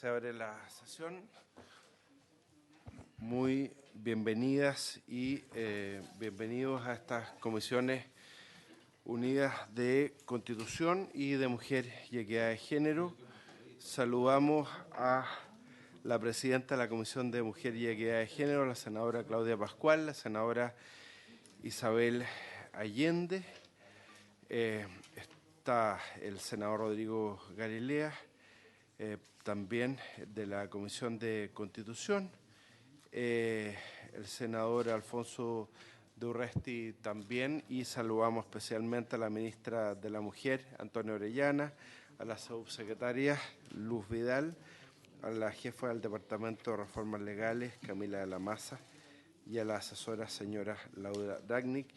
Se abre la sesión. Muy bienvenidas y bienvenidos a estas comisiones unidas de Constitución y de Mujer y Equidad de Género. Saludamos a la presidenta de la Comisión de Mujer y Equidad de Género, la senadora Claudia Pascual, la senadora Isabel Allende. Está el senador Rodrigo Galilea, también de la Comisión de Constitución, el senador Alfonso de Urresti también, y saludamos especialmente a la ministra de la Mujer, Antonia Orellana, a la subsecretaria Luz Vidal, a la jefa del Departamento de Reformas Legales, Camila de la Maza, y a la asesora señora Laura Dagnic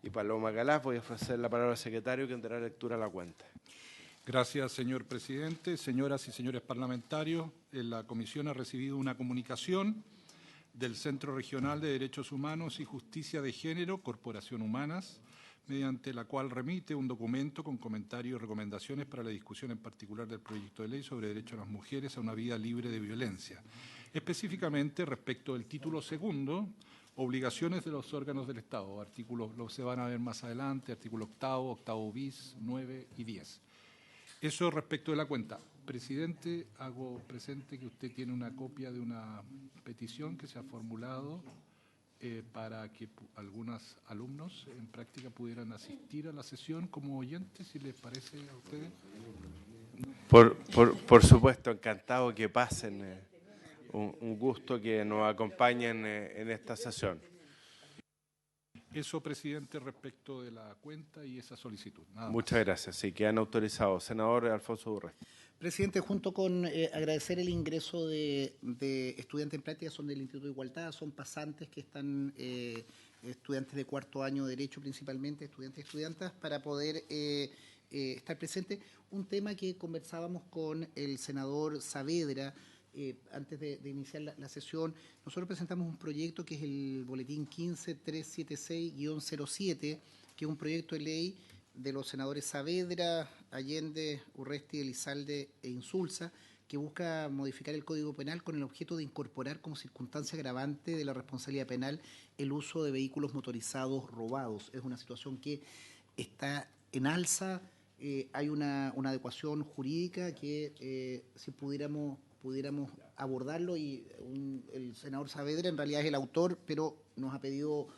y Paloma Galás. Voy a ofrecer la palabra al secretario que dará lectura a la cuenta. Gracias, señor presidente. Señoras y señores parlamentarios, la comisión ha recibido una comunicación del Centro Regional de Derechos Humanos y Justicia de Género, Corporación Humanas, mediante la cual remite un documento con comentarios y recomendaciones para la discusión en particular del proyecto de ley sobre derecho a las mujeres a una vida libre de violencia. Específicamente, respecto del título segundo, obligaciones de los órganos del Estado, artículos, se van a ver más adelante, artículo octavo bis, 9 y 10. Eso respecto de la cuenta. Presidente, hago presente que usted tiene una copia de una petición que se ha formulado para que algunos alumnos en práctica pudieran asistir a la sesión como oyentes, si les parece a ustedes. Por supuesto, encantado que pasen. Un gusto que nos acompañen en esta sesión. Eso, presidente, respecto de la cuenta y esa solicitud. Nada Muchas más. gracias. Sí, quedan autorizados. Senador Alfonso Urresti. Presidente, junto con agradecer el ingreso de estudiantes en práctica, son del Instituto de Igualdad, son pasantes que están, estudiantes de cuarto año de Derecho principalmente, estudiantes y estudiantas, para poder estar presentes. Un tema que conversábamos con el senador Saavedra antes de iniciar la sesión. Nosotros presentamos un proyecto que es el Boletín 15376-07, que es un proyecto de ley de los senadores Saavedra, Allende, Urresti, Elizalde e Insulza, que busca modificar el Código Penal con el objeto de incorporar como circunstancia agravante de la responsabilidad penal el uso de vehículos motorizados robados. Es una situación que está en alza, hay una adecuación jurídica que si pudiéramos abordarlo, y el senador Saavedra en realidad es el autor, pero nos ha pedido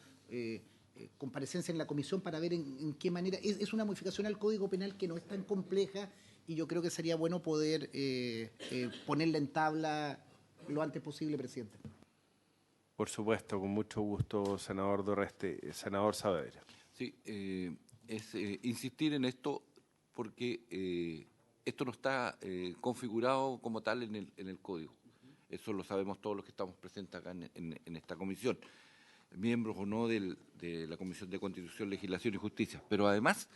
comparecencia en la comisión para ver en qué manera. Es una modificación al Código Penal que no es tan compleja, y yo creo que sería bueno poder ponerla en tabla lo antes posible, presidente. Por supuesto, con mucho gusto, senador Urresti. Senador Saavedra. Sí, es insistir en esto porque esto no está configurado como tal en el Código. Eso lo sabemos todos los que estamos presentes acá en esta comisión, miembros o no de la Comisión de Constitución, Legislación y Justicia. Pero además,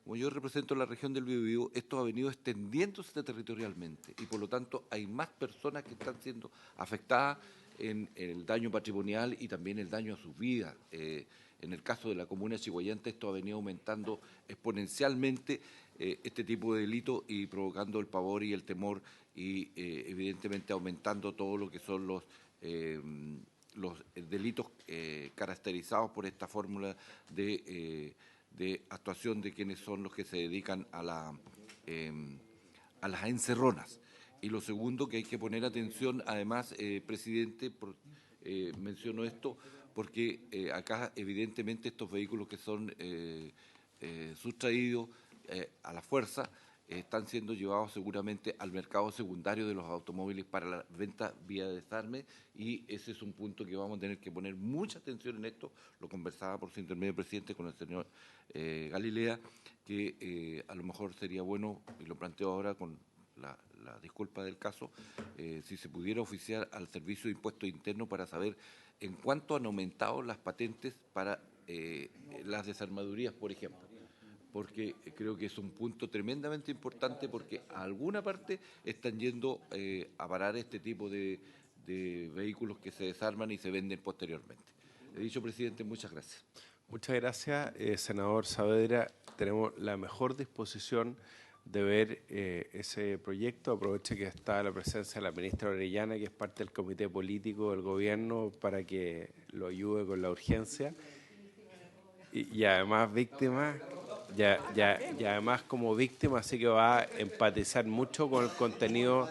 como yo represento la región del Biobío, esto ha venido extendiéndose territorialmente y por lo tanto hay más personas que están siendo afectadas en el daño patrimonial y también el daño a sus vidas. En el caso de la comuna de Chiguayante, esto ha venido aumentando exponencialmente este tipo de delito y provocando el pavor y el temor y evidentemente aumentando todo lo que son los delitos caracterizados por esta fórmula de actuación de quienes son los que se dedican a las encerronas. Y lo segundo que hay que poner atención, además, presidente, menciono esto porque acá evidentemente estos vehículos que son sustraídos a la fuerza están siendo llevados seguramente al mercado secundario de los automóviles para la venta vía desarme, y ese es un punto que vamos a tener que poner mucha atención en esto. Lo conversaba por su intermedio, presidente, con el señor Galilea, que a lo mejor sería bueno, y lo planteo ahora con la disculpa del caso, si se pudiera oficiar al Servicio de Impuestos Internos para saber en cuánto han aumentado las patentes para las desarmadurías, por ejemplo, porque creo que es un punto tremendamente importante, porque a alguna parte están yendo a parar este tipo de vehículos que se desarman y se venden posteriormente. He dicho, presidente, muchas gracias. Muchas gracias, senador Saavedra. Tenemos la mejor disposición de ver ese proyecto. Aprovecho que está la presencia de la ministra Orellana, que es parte del comité político del gobierno, para que lo ayude con la urgencia. Y además víctima, y además como víctima, así que va a empatizar mucho con el contenido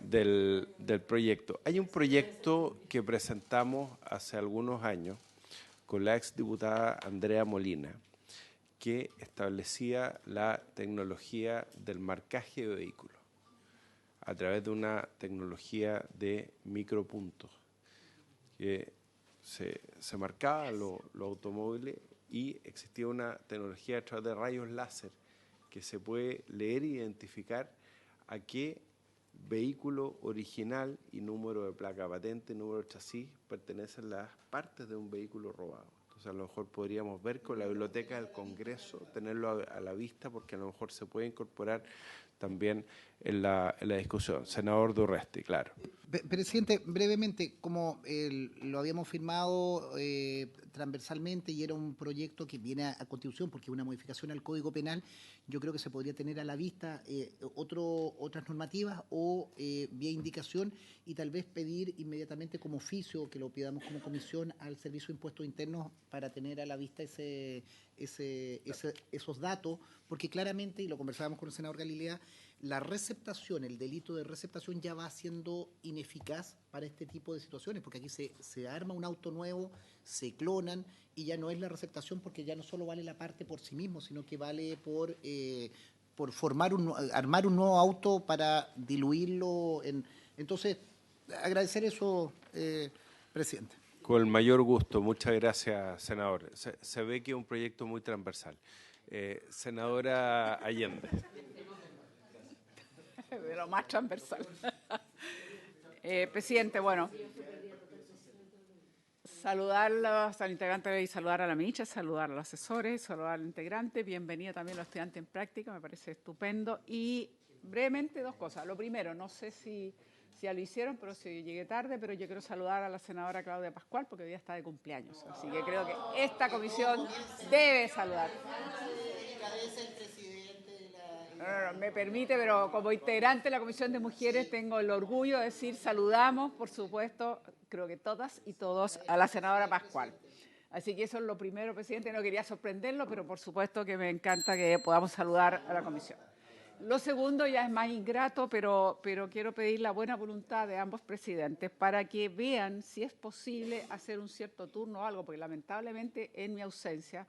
del proyecto. Hay un proyecto que presentamos hace algunos años con la exdiputada Andrea Molina, que establecía la tecnología del marcaje de vehículos a través de una tecnología de micropuntos, que se marcaban los automóviles y existía una tecnología a través de rayos láser que se puede leer e identificar a qué vehículo original y número de placa patente, número de chasis, pertenecen las partes de un vehículo robado. Entonces, a lo mejor podríamos ver con la biblioteca del Congreso, tenerlo a la vista, porque a lo mejor se puede incorporar también en la discusión. Senador Durresti, claro. Presidente, brevemente, como lo habíamos firmado transversalmente y era un proyecto que viene a continuación porque es una modificación al Código Penal, yo creo que se podría tener a la vista otras normativas o vía indicación y tal vez pedir inmediatamente como oficio, que lo pidamos como comisión al Servicio de Impuestos Internos para tener a la vista esos datos, porque claramente, y lo conversábamos con el senador Galilea, la receptación, el delito de receptación ya va siendo ineficaz para este tipo de situaciones, porque aquí se arma un auto nuevo, se clonan y ya no es la receptación porque ya no solo vale la parte por sí mismo, sino que vale por armar un nuevo auto para diluirlo. Entonces, agradecer eso, presidente. Con el mayor gusto. Muchas gracias, senador. Se ve que es un proyecto muy transversal. Senadora Allende. De lo más transversal. Presidente, bueno, saludarlos al integrante y saludar a la ministra, saludar a los asesores, saludar al integrante, bienvenida también a los estudiantes en práctica, me parece estupendo. Y brevemente dos cosas. Lo primero, no sé si ya lo hicieron, pero si llegué tarde, pero yo quiero saludar a la senadora Claudia Pascual porque hoy día está de cumpleaños, así que creo que esta comisión debe saludar. No, me permite, pero como integrante de la Comisión de Mujeres tengo el orgullo de decir saludamos, por supuesto, creo que todas y todos, a la senadora Pascual. Así que eso es lo primero, presidente, no quería sorprenderlo, pero por supuesto que me encanta que podamos saludar a la comisión. Lo segundo ya es más ingrato, pero quiero pedir la buena voluntad de ambos presidentes para que vean si es posible hacer un cierto turno o algo, porque lamentablemente en mi ausencia,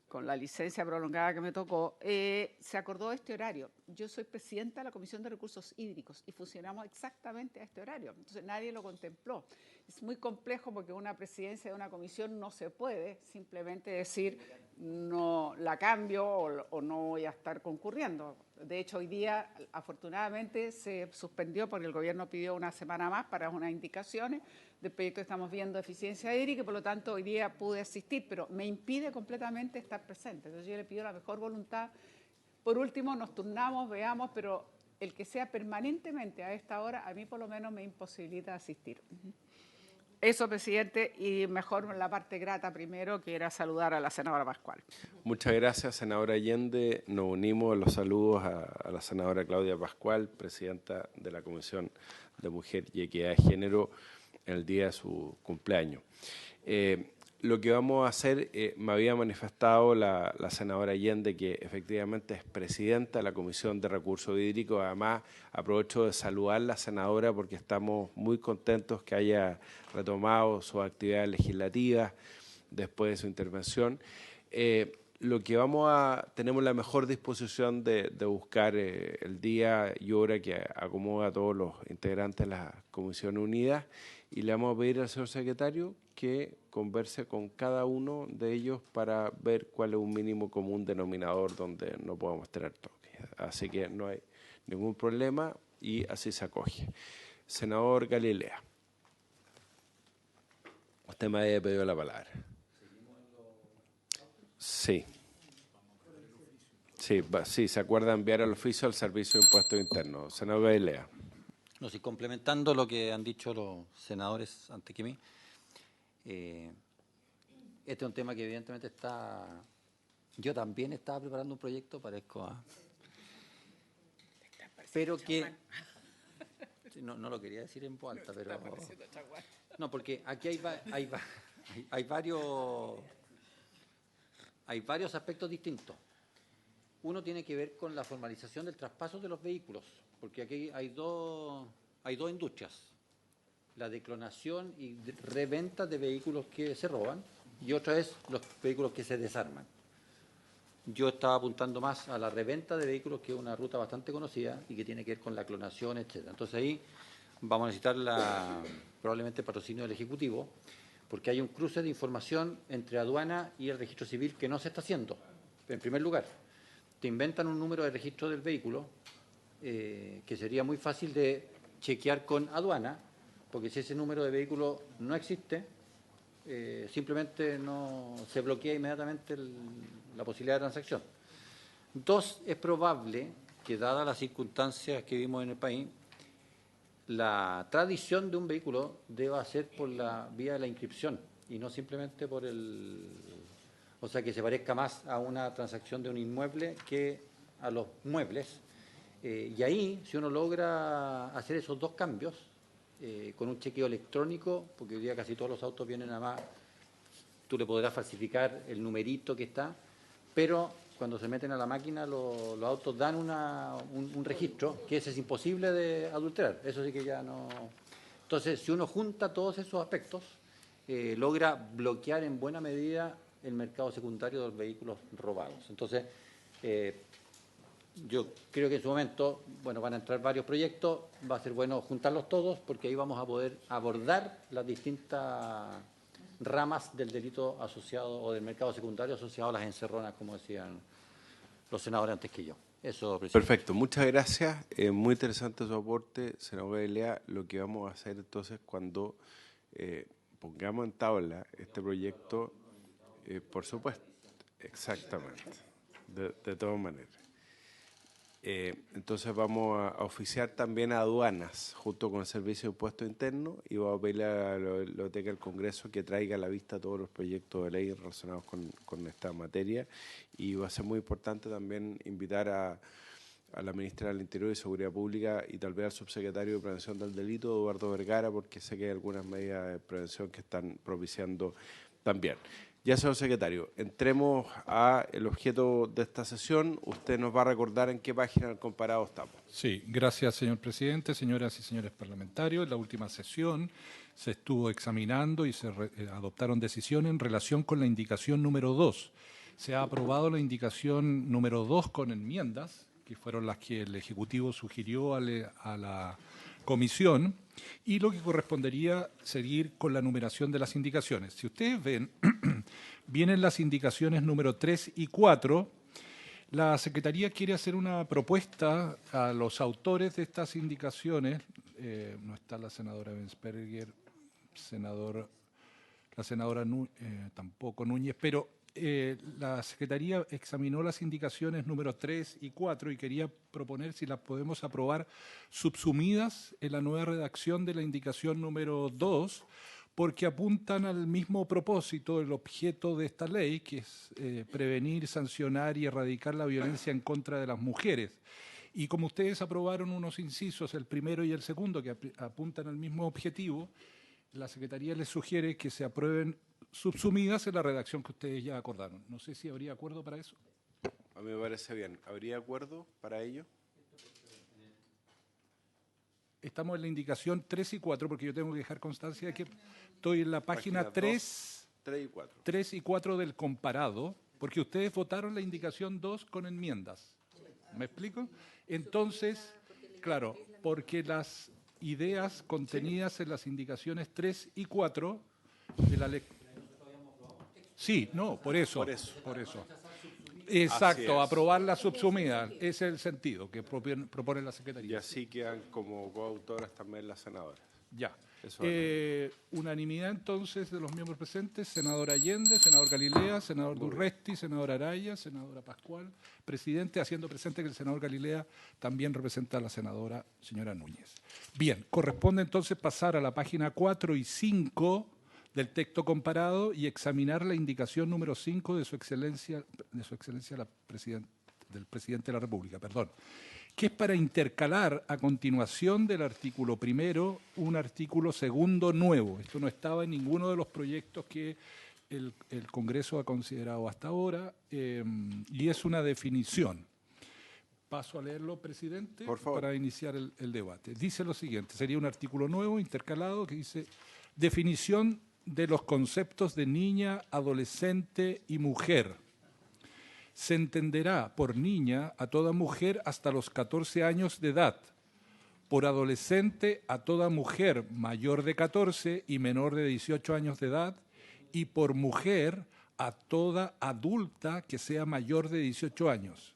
con la licencia prolongada que me tocó, se acordó este horario. Yo soy presidenta de la Comisión de Recursos Hídricos y funcionamos exactamente a este horario. Entonces nadie lo contempló. Es muy complejo porque una presidencia de una comisión no se puede simplemente decir no la cambio o no voy a estar concurriendo. De hecho, hoy día, afortunadamente, se suspendió porque el gobierno pidió una semana más para unas indicaciones del proyecto que estamos viendo de eficiencia hídrica y por lo tanto hoy día pude asistir, pero me impide completamente estar presente. Entonces yo le pido la mejor voluntad. Por último, nos turnamos, veamos, pero el que sea permanentemente a esta hora, a mí por lo menos me imposibilita asistir. Eso, presidente, y mejor la parte grata primero, que era saludar a la senadora Pascual. Muchas gracias, senadora Allende. Nos unimos a los saludos a la senadora Claudia Pascual, presidenta de la Comisión de Mujer y Equidad de Género, en el día de su cumpleaños. Lo que vamos a hacer, me había manifestado la senadora Allende que efectivamente es presidenta de la Comisión de Recursos Hídricos. Además, aprovecho de saludar a la senadora porque estamos muy contentos que haya retomado sus actividades legislativas después de su intervención. Lo que tenemos la mejor disposición de buscar el día y hora que acomoda a todos los integrantes de la Comisión Unida, y le vamos a pedir al señor secretario que converse con cada uno de ellos para ver cuál es un mínimo común denominador donde no podamos tener toques. Así que no hay ningún problema y así se acoge. Senador Galilea, usted me había pedido la palabra. Sí. Sí, se acuerda enviar al oficio al Servicio de Impuestos Internos. Senador Galilea. No, sí, complementando lo que han dicho los senadores antes que mí, este es un tema que evidentemente yo también estaba preparando un proyecto, parezco pero que... No lo quería decir en voz alta, pero... No, porque aquí hay varios aspectos distintos. Uno tiene que ver con la formalización del traspaso de los vehículos, porque aquí hay dos industrias, la de clonación y reventa de vehículos que se roban, y otra es los vehículos que se desarman. Yo estaba apuntando más a la reventa de vehículos, que es una ruta bastante conocida y que tiene que ver con la clonación, etcétera. Entonces ahí vamos a necesitar probablemente el patrocinio del Ejecutivo, porque hay un cruce de información entre aduana y el registro civil que no se está haciendo. En primer lugar, te inventan un número de registro del vehículo que sería muy fácil de chequear con aduana, porque si ese número de vehículo no existe, simplemente no se bloquea inmediatamente la posibilidad de transacción. Dos, es probable que, dadas las circunstancias que vimos en el país, la tradición de un vehículo deba ser por la vía de la inscripción y no simplemente por o sea, que se parezca más a una transacción de un inmueble que a los muebles. Y ahí, si uno logra hacer esos dos cambios, con un chequeo electrónico, porque hoy día casi todos los autos vienen a más, tú le podrás falsificar el numerito que está, pero cuando se meten a la máquina los autos dan un registro que ese es imposible de adulterar, eso sí que ya no... Entonces, si uno junta todos esos aspectos, logra bloquear en buena medida el mercado secundario de los vehículos robados. Entonces, yo creo que en su momento, bueno, van a entrar varios proyectos, va a ser bueno juntarlos todos, porque ahí vamos a poder abordar las distintas ramas del delito asociado o del mercado secundario asociado a las encerronas, como decían los senadores antes que yo. Eso, presidente. Perfecto, muchas gracias. Muy interesante su aporte, senador Galilea. Lo que vamos a hacer entonces cuando pongamos en tabla este proyecto, por supuesto, exactamente, de todas maneras. Entonces vamos a oficiar también a aduanas junto con el Servicio de Impuestos Internos y vamos a pedirle a la Biblioteca del Congreso que traiga a la vista todos los proyectos de ley relacionados con esta materia, y va a ser muy importante también invitar a la Ministra del Interior y Seguridad Pública y tal vez al Subsecretario de Prevención del Delito, Eduardo Vergara, porque sé que hay algunas medidas de prevención que están propiciando también. Ya, señor secretario, entremos al objeto de esta sesión. Usted nos va a recordar en qué página del comparado estamos. Sí, gracias, señor presidente, señoras y señores parlamentarios. En la última sesión se estuvo examinando y se adoptaron decisiones en relación con la indicación número 2. Se ha aprobado la indicación número 2 con enmiendas, que fueron las que el Ejecutivo sugirió a la Comisión, y lo que correspondería seguir con la numeración de las indicaciones. Si ustedes ven, vienen las indicaciones número 3 y 4. La Secretaría quiere hacer una propuesta a los autores de estas indicaciones. No está la senadora Bensperger, la senadora tampoco Núñez, pero la Secretaría examinó las indicaciones número 3 y 4 y quería proponer si las podemos aprobar subsumidas en la nueva redacción de la indicación número 2, porque apuntan al mismo propósito, el objeto de esta ley, que es prevenir, sancionar y erradicar la violencia en contra de las mujeres. Y como ustedes aprobaron unos incisos, el primero y el segundo, que apuntan al mismo objetivo, la Secretaría les sugiere que se aprueben subsumidas en la redacción que ustedes ya acordaron. No sé si habría acuerdo para eso. A mí me parece bien. ¿Habría acuerdo para ello? Estamos en la indicación 3 y 4, porque yo tengo que dejar constancia de que estoy en la página 3 y 4 del comparado, porque ustedes votaron la indicación 2 con enmiendas. ¿Me explico? Entonces, claro, porque las ideas contenidas en las indicaciones 3 y 4 de la ley... Sí, no, por eso. Exacto, aprobar la subsumida, ese es el sentido que propone la Secretaría. Y así quedan como coautoras también las senadoras. Ya. Unanimidad entonces de los miembros presentes: senador Allende, senador Galilea, senador Durresti, senador Araya, senadora Pascual, presidente, haciendo presente que el senador Galilea también representa a la senadora señora Núñez. Bien, corresponde entonces pasar a la página 4 y 5 del texto comparado y examinar la indicación número 5 de su excelencia del presidente de la República, que es para intercalar a continuación del artículo primero un artículo segundo nuevo. Esto no estaba en ninguno de los proyectos que el Congreso ha considerado hasta ahora, y es una definición. Paso a leerlo, presidente, por favor, para iniciar el debate. Dice lo siguiente, sería un artículo nuevo, intercalado, que dice: definición de los conceptos de niña, adolescente y mujer. Se entenderá por niña a toda mujer hasta los 14 años de edad, por adolescente a toda mujer mayor de 14 y menor de 18 años de edad, y por mujer a toda adulta que sea mayor de 18 años.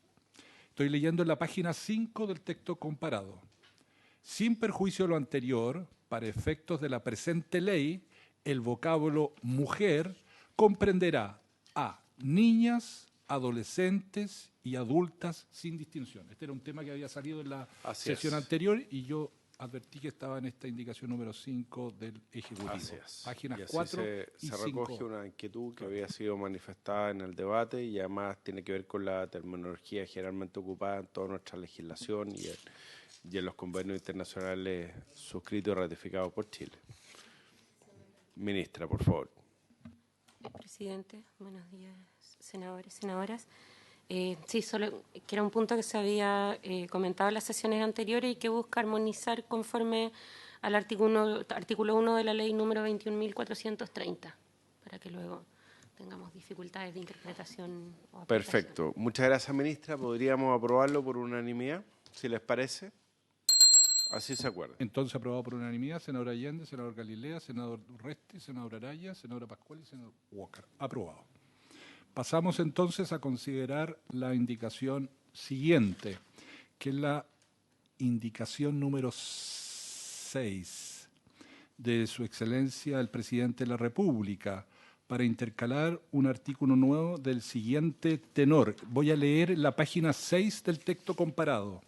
Estoy leyendo en la página 5 del texto comparado. Sin perjuicio de lo anterior, para efectos de la presente ley, el vocablo mujer comprenderá a niñas, adolescentes y adultas sin distinción. Este era un tema que había salido en la sesión anterior y yo advertí que estaba en esta indicación número 5 del Ejecutivo. Así es. Páginas y así 4 y se 5. recoge una inquietud que había sido manifestada en el debate y además tiene que ver con la terminología generalmente ocupada en toda nuestra legislación y en los convenios internacionales suscritos y ratificados por Chile. Ministra, por favor. Presidente, buenos días, senadores, senadoras. Sí, solo que era un punto que se había comentado en las sesiones anteriores y que busca armonizar conforme al artículo 1 de la ley número 21.430, para que luego tengamos dificultades de interpretación o aplicación. Perfecto. Muchas gracias, ministra. ¿Podríamos aprobarlo por unanimidad, si les parece? Así se acuerda. Entonces, aprobado por unanimidad, senador Allende, senador Galilea, senador Urresti, senador Araya, senadora Pascual y senador Walker. Aprobado. Pasamos entonces a considerar la indicación siguiente, que es la indicación número 6 de Su Excelencia el Presidente de la República, para intercalar un artículo nuevo del siguiente tenor. Voy a leer la página 6 del texto comparado.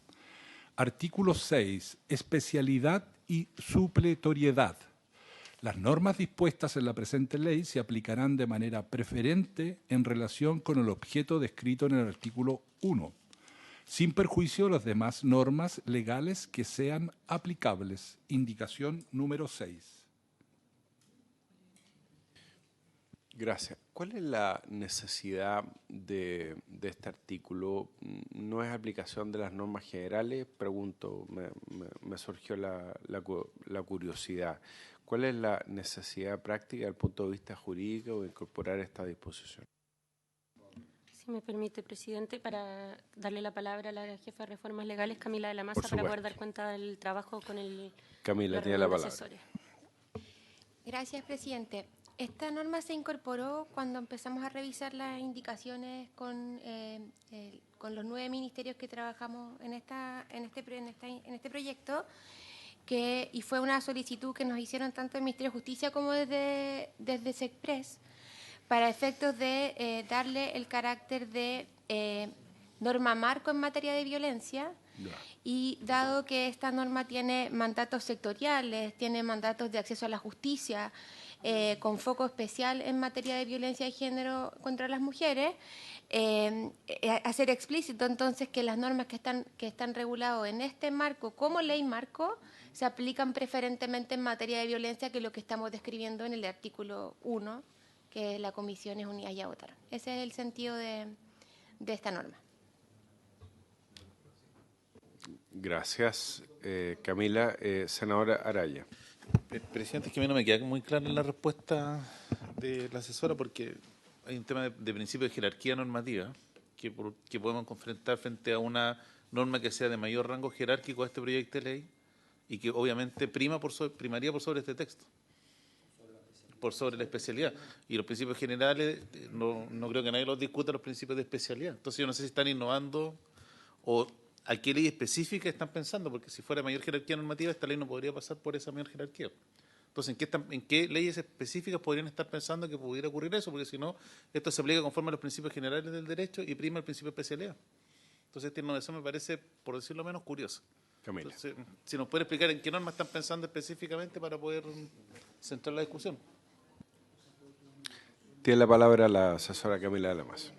Artículo 6. Especialidad y supletoriedad. Las normas dispuestas en la presente ley se aplicarán de manera preferente en relación con el objeto descrito en el artículo 1, sin perjuicio de las demás normas legales que sean aplicables. Indicación número 6. Gracias. ¿Cuál es la necesidad de este artículo? ¿No es aplicación de las normas generales? Pregunto, me surgió la curiosidad. ¿Cuál es la necesidad práctica desde el punto de vista jurídico de incorporar esta disposición? Si me permite, presidente, para darle la palabra a la jefa de reformas legales, Camila de la Maza, Por para supuesto. poder dar cuenta del trabajo con el Camila, tiene la reunión de palabra. asesores. Gracias, presidente. Esta norma se incorporó cuando empezamos a revisar las indicaciones con los 9 ministerios que trabajamos en este proyecto, y fue una solicitud que nos hicieron tanto el Ministerio de Justicia como desde SECPRES, para efectos de darle el carácter de norma marco en materia de violencia. Y dado que esta norma tiene mandatos sectoriales, tiene mandatos de acceso a la justicia, con foco especial en materia de violencia de género contra las mujeres, hacer explícito entonces que las normas que están reguladas en este marco como ley marco se aplican preferentemente en materia de violencia, que es lo que estamos describiendo en el artículo 1, que las comisiones unidas ya votaron. Ese es el sentido de esta norma. Gracias, Camila. Senadora Araya. Presidente, es que a mí no me queda muy clara la respuesta de la asesora, porque hay un tema de principio de jerarquía normativa que podemos confrontar frente a una norma que sea de mayor rango jerárquico a este proyecto de ley y que obviamente primaría por sobre este texto, por sobre la especialidad. Y los principios generales, no creo que nadie los discuta, los principios de especialidad. Entonces yo no sé si están innovando o a qué ley específica están pensando, porque si fuera mayor jerarquía normativa, esta ley no podría pasar por esa mayor jerarquía. Entonces, ¿en qué leyes específicas podrían estar pensando que pudiera ocurrir eso? Porque si no, esto se aplica conforme a los principios generales del derecho y prima el principio de especialidad. Entonces, esta innovación me parece, por decirlo menos, curiosa. Camila. Entonces, si nos puede explicar en qué normas están pensando específicamente para poder centrar la discusión. Tiene la palabra la asesora Camila de la Maza.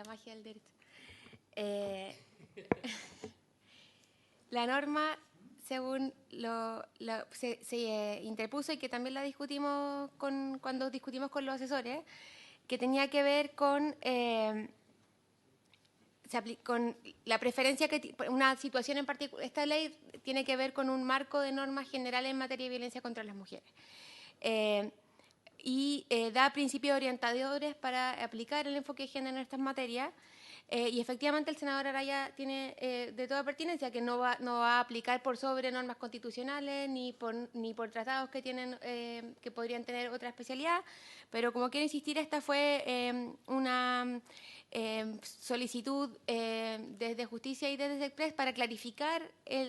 magia del derecho. La norma, según se interpuso y que también la discutimos cuando discutimos con los asesores, que tenía que ver con la preferencia una situación en particular. Esta ley tiene que ver con un marco de normas generales en materia de violencia contra las mujeres. Y da principios orientadores para aplicar el enfoque de género en estas materias. Y efectivamente el senador Araya tiene de toda pertinencia que no va a aplicar por sobre normas constitucionales ni por tratados que podrían tener otra especialidad, pero como quiero insistir, esta fue una solicitud desde Justicia y desde Express para clarificar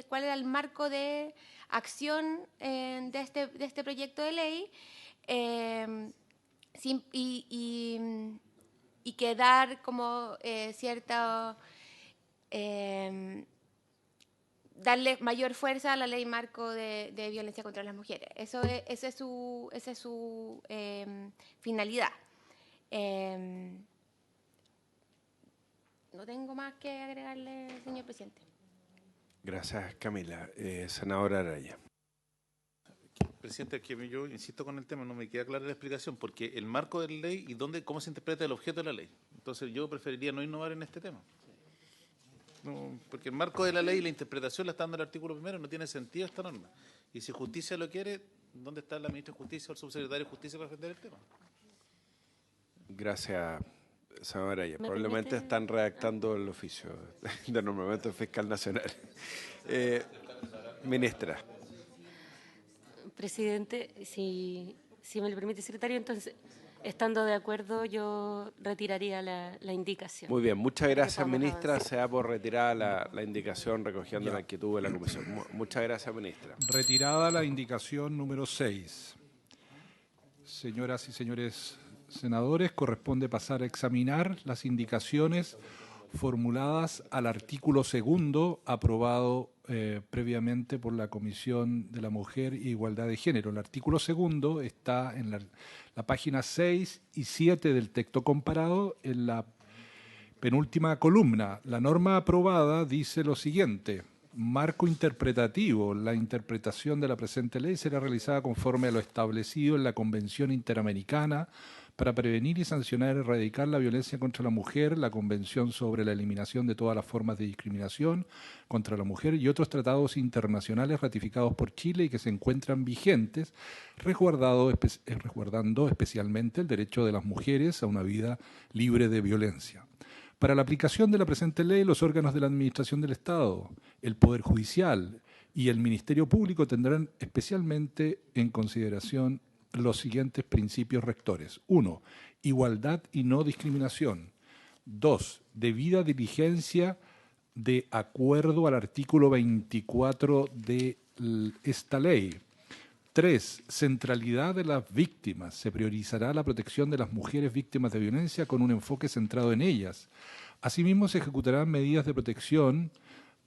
cuál era el marco de acción de este proyecto de ley y que dar como darle mayor fuerza a la ley marco de violencia contra las mujeres. Esa es su finalidad. No tengo más que agregarle, señor presidente. Gracias, Camila. Senadora Araya. Presidente, que yo insisto con el tema, no me queda clara la explicación, porque el marco de la ley y cómo se interpreta el objeto de la ley. Entonces yo preferiría no innovar en este tema. No, porque el marco de la ley y la interpretación la está dando el artículo primero, no tiene sentido esta norma. Y si Justicia lo quiere, ¿dónde está la ministra de Justicia o el subsecretario de Justicia para defender el tema? Gracias, senadora Araya. Probablemente están redactando el oficio de nombramiento del fiscal nacional. Ministra. Presidente, si me lo permite, secretario, entonces, estando de acuerdo, yo retiraría la indicación. Muy bien, muchas gracias, ministra. Se da por retirada la indicación recogiendo la inquietud de la comisión. Muchas gracias, ministra. Retirada la indicación número 6. Señoras y señores senadores, corresponde pasar a examinar las indicaciones formuladas al artículo 2 aprobado previamente por la Comisión de la Mujer e Igualdad de Género. El artículo 2 está en la página 6 y 7 del texto comparado, en la penúltima columna. La norma aprobada dice lo siguiente: marco interpretativo. La interpretación de la presente ley será realizada conforme a lo establecido en la Convención Interamericana para prevenir y sancionar y erradicar la violencia contra la mujer, la Convención sobre la eliminación de todas las formas de discriminación contra la mujer y otros tratados internacionales ratificados por Chile y que se encuentran vigentes, resguardando especialmente el derecho de las mujeres a una vida libre de violencia. Para la aplicación de la presente ley, los órganos de la Administración del Estado, el Poder Judicial y el Ministerio Público tendrán especialmente en consideración los siguientes principios rectores. 1. Igualdad y no discriminación. 2. Debida diligencia de acuerdo al artículo 24 de esta ley. 3. Centralidad de las víctimas. Se priorizará la protección de las mujeres víctimas de violencia con un enfoque centrado en ellas. Asimismo, se ejecutarán medidas de protección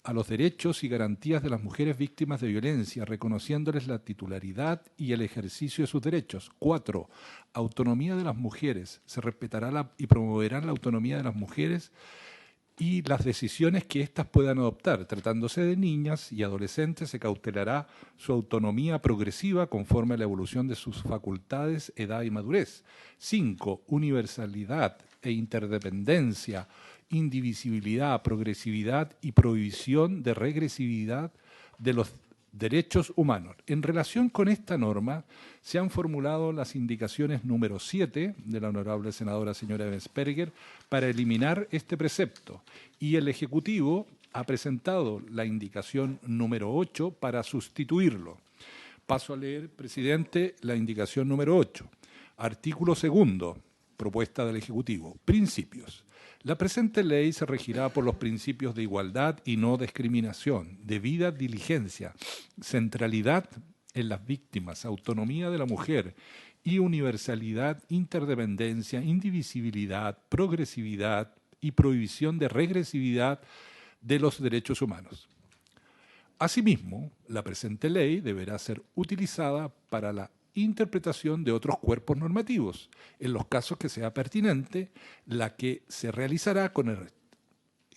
a los derechos y garantías de las mujeres víctimas de violencia, reconociéndoles la titularidad y el ejercicio de sus derechos. 4. Autonomía de las mujeres. Se respetará y promoverá la autonomía de las mujeres y las decisiones que éstas puedan adoptar. Tratándose de niñas y adolescentes, se cautelará su autonomía progresiva conforme a la evolución de sus facultades, edad y madurez. 5. Universalidad e interdependencia, indivisibilidad, progresividad y prohibición de regresividad de los derechos humanos. En relación con esta norma, se han formulado las indicaciones número 7 de la honorable senadora señora Ebensperger para eliminar este precepto, y el Ejecutivo ha presentado la indicación número 8 para sustituirlo. Paso a leer, presidente, la indicación número 8. Artículo 2, propuesta del Ejecutivo. Principios. La presente ley se regirá por los principios de igualdad y no discriminación, debida diligencia, centralidad en las víctimas, autonomía de la mujer y universalidad, interdependencia, indivisibilidad, progresividad y prohibición de regresividad de los derechos humanos. Asimismo, la presente ley deberá ser utilizada para la interpretación de otros cuerpos normativos, en los casos que sea pertinente, la que se realizará con el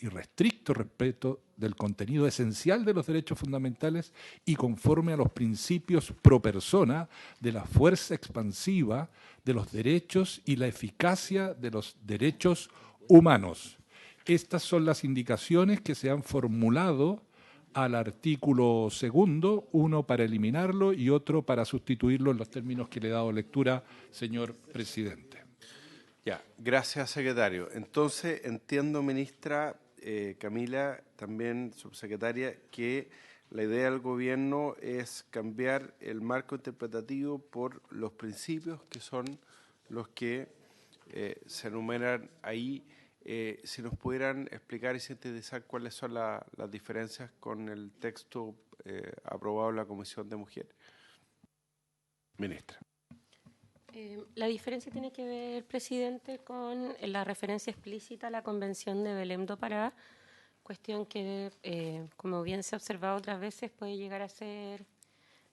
irrestricto respeto del contenido esencial de los derechos fundamentales y conforme a los principios pro persona de la fuerza expansiva de los derechos y la eficacia de los derechos humanos. Estas son las indicaciones que se han formulado al artículo 2, uno para eliminarlo y otro para sustituirlo en los términos que le he dado lectura, señor presidente. Ya, gracias, secretario. Entonces, entiendo, ministra Camila, también subsecretaria, que la idea del gobierno es cambiar el marco interpretativo por los principios que son los que se enumeran ahí. Si nos pudieran explicar y sintetizar cuáles son las diferencias con el texto aprobado en la Comisión de Mujeres. Ministra. La diferencia tiene que ver, presidente, con la referencia explícita a la Convención de Belém do Pará, cuestión que, como bien se ha observado otras veces, puede llegar a ser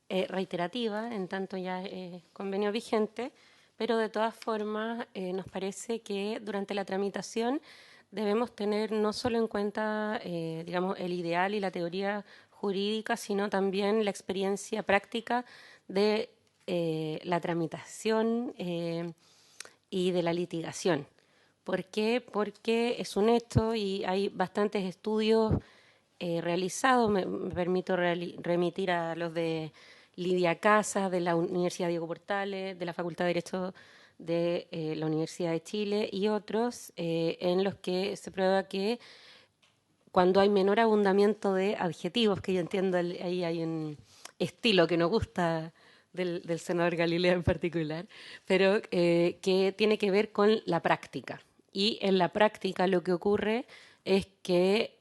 reiterativa, en tanto ya es convenio vigente, pero de todas formas nos parece que durante la tramitación debemos tener no solo en cuenta, digamos, el ideal y la teoría jurídica, sino también la experiencia práctica de la tramitación y de la litigación. ¿Por qué? Porque es un hecho y hay bastantes estudios realizados. Me permito remitir a los de Lidia Casas, de la Universidad Diego Portales, de la Facultad de Derecho de la Universidad de Chile y otros en los que se prueba que cuando hay menor abundamiento de adjetivos, que yo entiendo ahí hay un estilo que nos gusta del senador Galilea en particular, pero que tiene que ver con la práctica. Y en la práctica lo que ocurre es que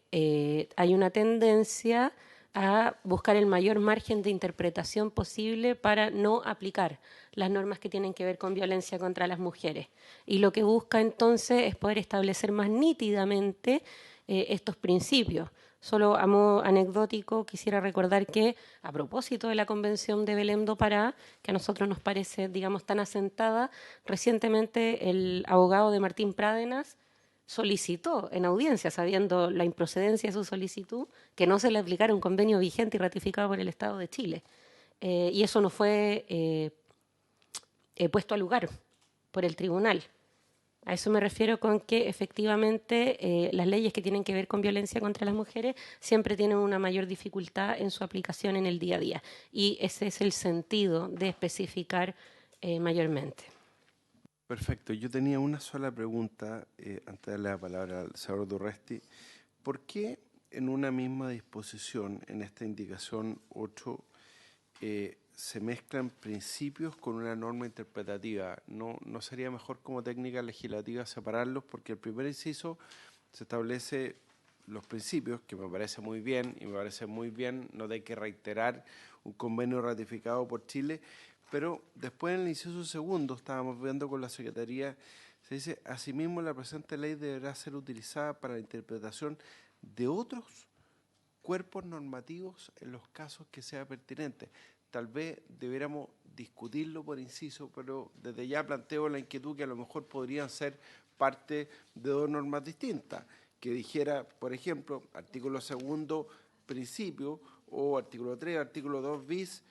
hay una tendencia a buscar el mayor margen de interpretación posible para no aplicar las normas que tienen que ver con violencia contra las mujeres. Y lo que busca entonces es poder establecer más nítidamente estos principios. Solo a modo anecdótico quisiera recordar que a propósito de la Convención de Belém do Pará, que a nosotros nos parece, digamos, tan asentada, recientemente el abogado de Martín Prádenas solicitó en audiencia, sabiendo la improcedencia de su solicitud, que no se le aplicara un convenio vigente y ratificado por el Estado de Chile. Y eso no fue puesto a lugar por el tribunal. A eso me refiero con que efectivamente las leyes que tienen que ver con violencia contra las mujeres siempre tienen una mayor dificultad en su aplicación en el día a día. Y ese es el sentido de especificar mayormente. Perfecto. Yo tenía una sola pregunta antes de darle la palabra al senador Durresti. ¿Por qué en una misma disposición, en esta indicación 8, se mezclan principios con una norma interpretativa? ¿No sería mejor como técnica legislativa separarlos? Porque el primer inciso se establece los principios, que me parece muy bien, y me parece muy bien, no hay que reiterar un convenio ratificado por Chile, pero después en el inciso segundo, estábamos viendo con la Secretaría, se dice, asimismo la presente ley deberá ser utilizada para la interpretación de otros cuerpos normativos en los casos que sea pertinente. Tal vez debiéramos discutirlo por inciso, pero desde ya planteo la inquietud que a lo mejor podrían ser parte de dos normas distintas, que dijera, por ejemplo, artículo 2, principio, o artículo 3, artículo 2 bis,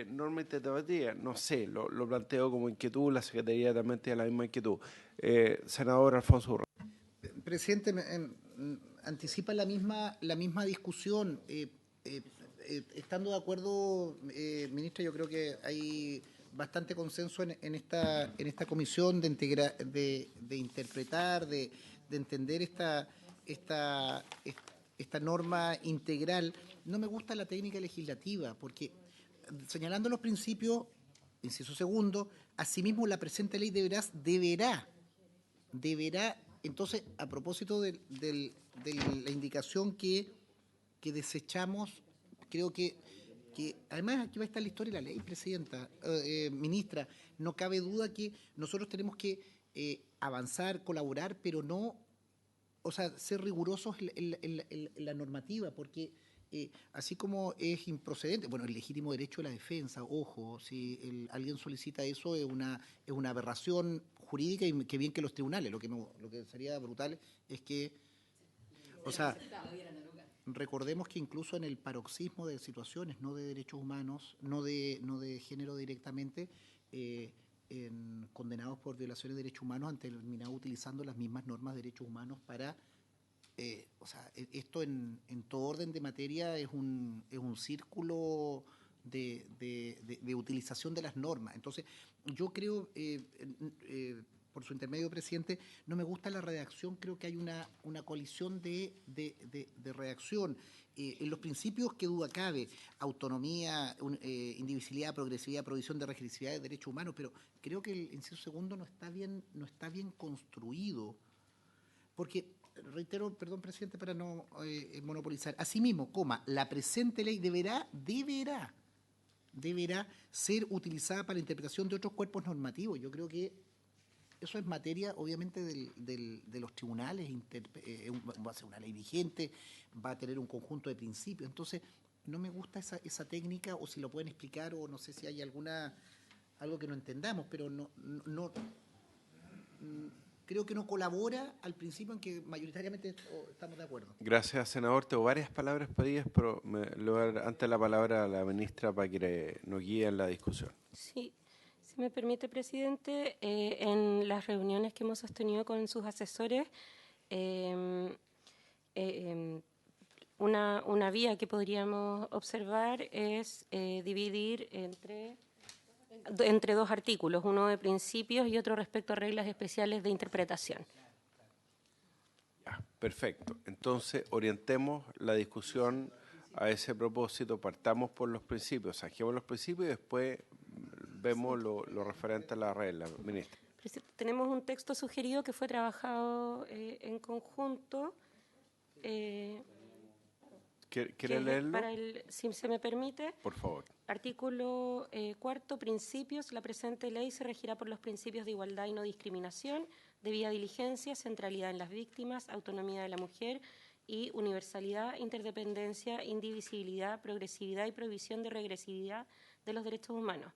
norma interpretativa. No sé, lo planteo como inquietud, la Secretaría también tiene la misma inquietud. Senador Alfonso Urresti. Presidente, anticipa la misma discusión. Estando de acuerdo, ministra, yo creo que hay bastante consenso en esta comisión de interpretar, de entender esta norma integral. No me gusta la técnica legislativa, porque señalando los principios, inciso segundo, asimismo la presente ley deberá, entonces, a propósito de la indicación que desechamos, creo que además aquí va a estar la historia de la ley, presidenta, ministra, no cabe duda que nosotros tenemos que avanzar, colaborar, pero no, o sea, ser rigurosos en la normativa, porque así como es improcedente, bueno, el legítimo derecho a la defensa, ojo, si alguien solicita eso es una aberración jurídica y qué bien que los tribunales, lo que sería brutal es que, o sea, recordemos que incluso en el paroxismo de situaciones, no de derechos humanos, no de género directamente, condenados por violaciones de derechos humanos han terminado utilizando las mismas normas de derechos humanos para... o sea, esto en todo orden de materia es un círculo de utilización de las normas. Entonces, yo creo, por su intermedio, presidente, no me gusta la redacción, creo que hay una colisión de redacción. En los principios que duda cabe, autonomía, indivisibilidad, progresividad, provisión de regresividad de derechos humanos, pero creo que el inciso segundo no está bien construido, porque... Reitero, perdón, presidente, para no monopolizar. Asimismo, la presente ley deberá ser utilizada para la interpretación de otros cuerpos normativos. Yo creo que eso es materia, obviamente, de los tribunales. Va a ser una ley vigente, va a tener un conjunto de principios. Entonces, no me gusta esa técnica, o si lo pueden explicar, o no sé si hay algo que no entendamos, pero no creo que no colabora al principio en que mayoritariamente estamos de acuerdo. Gracias, senador. Tengo varias palabras pedidas, pero le voy a dar antes la palabra a la ministra para que nos guíe en la discusión. Sí, si me permite, presidente, en las reuniones que hemos sostenido con sus asesores, una vía que podríamos observar es dividir entre dos artículos, uno de principios y otro respecto a reglas especiales de interpretación. Ya, perfecto. Entonces, orientemos la discusión a ese propósito. Partamos por los principios, saquemos los principios y después vemos lo referente a la regla. Ministra. Tenemos un texto sugerido que fue trabajado en conjunto. ¿Quiere leerlo? Si se me permite. Por favor. Artículo 4, principios. La presente ley se regirá por los principios de igualdad y no discriminación, debida diligencia, centralidad en las víctimas, autonomía de la mujer y universalidad, interdependencia, indivisibilidad, progresividad y prohibición de regresividad de los derechos humanos.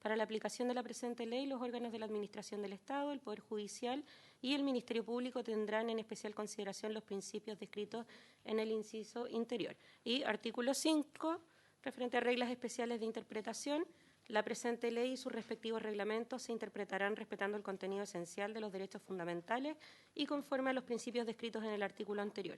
Para la aplicación de la presente ley, los órganos de la Administración del Estado, el Poder Judicial y el Ministerio Público tendrán en especial consideración los principios descritos en el inciso interior. Y artículo 5, referente a reglas especiales de interpretación, la presente ley y sus respectivos reglamentos se interpretarán respetando el contenido esencial de los derechos fundamentales y conforme a los principios descritos en el artículo anterior.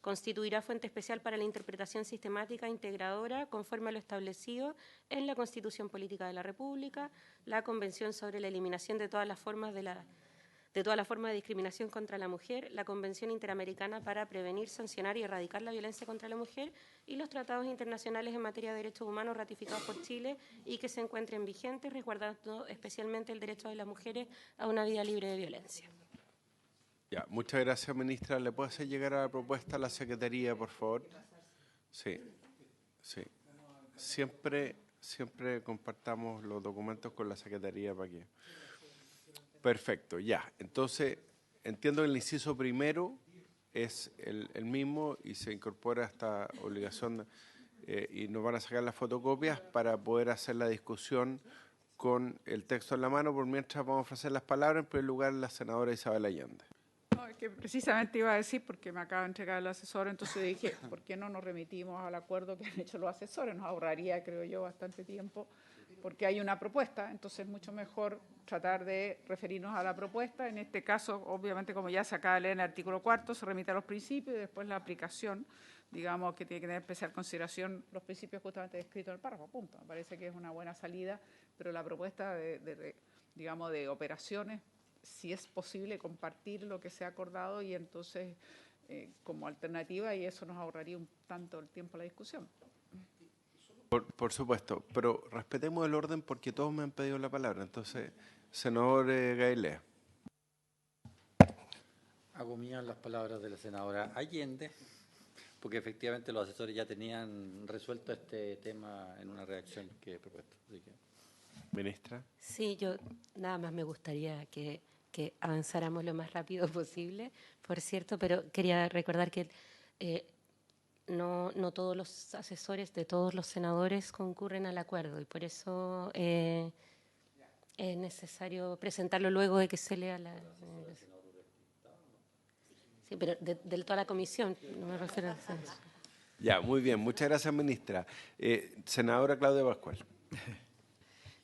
Constituirá fuente especial para la interpretación sistemática e integradora conforme a lo establecido en la Constitución Política de la República, la Convención sobre la Eliminación de todas las formas de discriminación contra la mujer, la Convención Interamericana para prevenir, sancionar y erradicar la violencia contra la mujer y los tratados internacionales en materia de derechos humanos ratificados por Chile y que se encuentren vigentes, resguardando especialmente el derecho de las mujeres a una vida libre de violencia. Ya, muchas gracias, ministra. ¿Le puede hacer llegar a la propuesta a la Secretaría, por favor? Sí. Siempre compartamos los documentos con la Secretaría para que... Perfecto, ya. Entonces, entiendo que el inciso primero es el mismo y se incorpora esta obligación y nos van a sacar las fotocopias para poder hacer la discusión con el texto en la mano. Por mientras vamos a ofrecer las palabras, en primer lugar, la senadora Isabel Allende. No, es que precisamente iba a decir, porque me acaba de entregar el asesor, entonces dije, ¿por qué no nos remitimos al acuerdo que han hecho los asesores? Nos ahorraría, creo yo, bastante tiempo, porque hay una propuesta, entonces es mucho mejor tratar de referirnos a la propuesta. En este caso, obviamente, como ya se acaba de leer en el artículo 4, se remite a los principios y después la aplicación, digamos, que tiene que tener especial consideración los principios justamente descritos en el párrafo, punto. Me parece que es una buena salida, pero la propuesta digamos, de operaciones, si es posible compartir lo que se ha acordado y entonces como alternativa, y eso nos ahorraría un tanto el tiempo a la discusión. Por supuesto, pero respetemos el orden porque todos me han pedido la palabra. Entonces, senador Gailea. Hago mías las palabras de la senadora Allende, porque efectivamente los asesores ya tenían resuelto este tema en una redacción que he propuesto. Así que... Ministra. Sí, yo nada más me gustaría que avanzáramos lo más rápido posible, por cierto, pero quería recordar que no todos los asesores de todos los senadores concurren al acuerdo y por eso es necesario presentarlo luego de que se lea la... Sí, pero de toda la comisión, no me refiero a... Ya, muy bien. Muchas gracias, ministra. Senadora Claudia Pascual.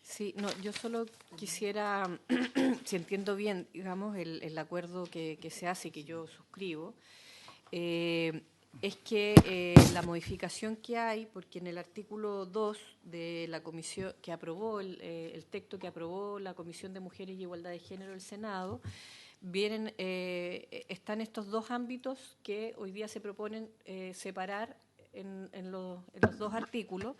Sí, no, yo solo quisiera, si entiendo bien, digamos, el acuerdo que se hace y que yo suscribo, es que la modificación que hay, porque en el artículo 2 de la comisión que aprobó, el texto que aprobó la Comisión de Mujeres y Igualdad de Género del Senado, están estos dos ámbitos que hoy día se proponen separar en los dos artículos.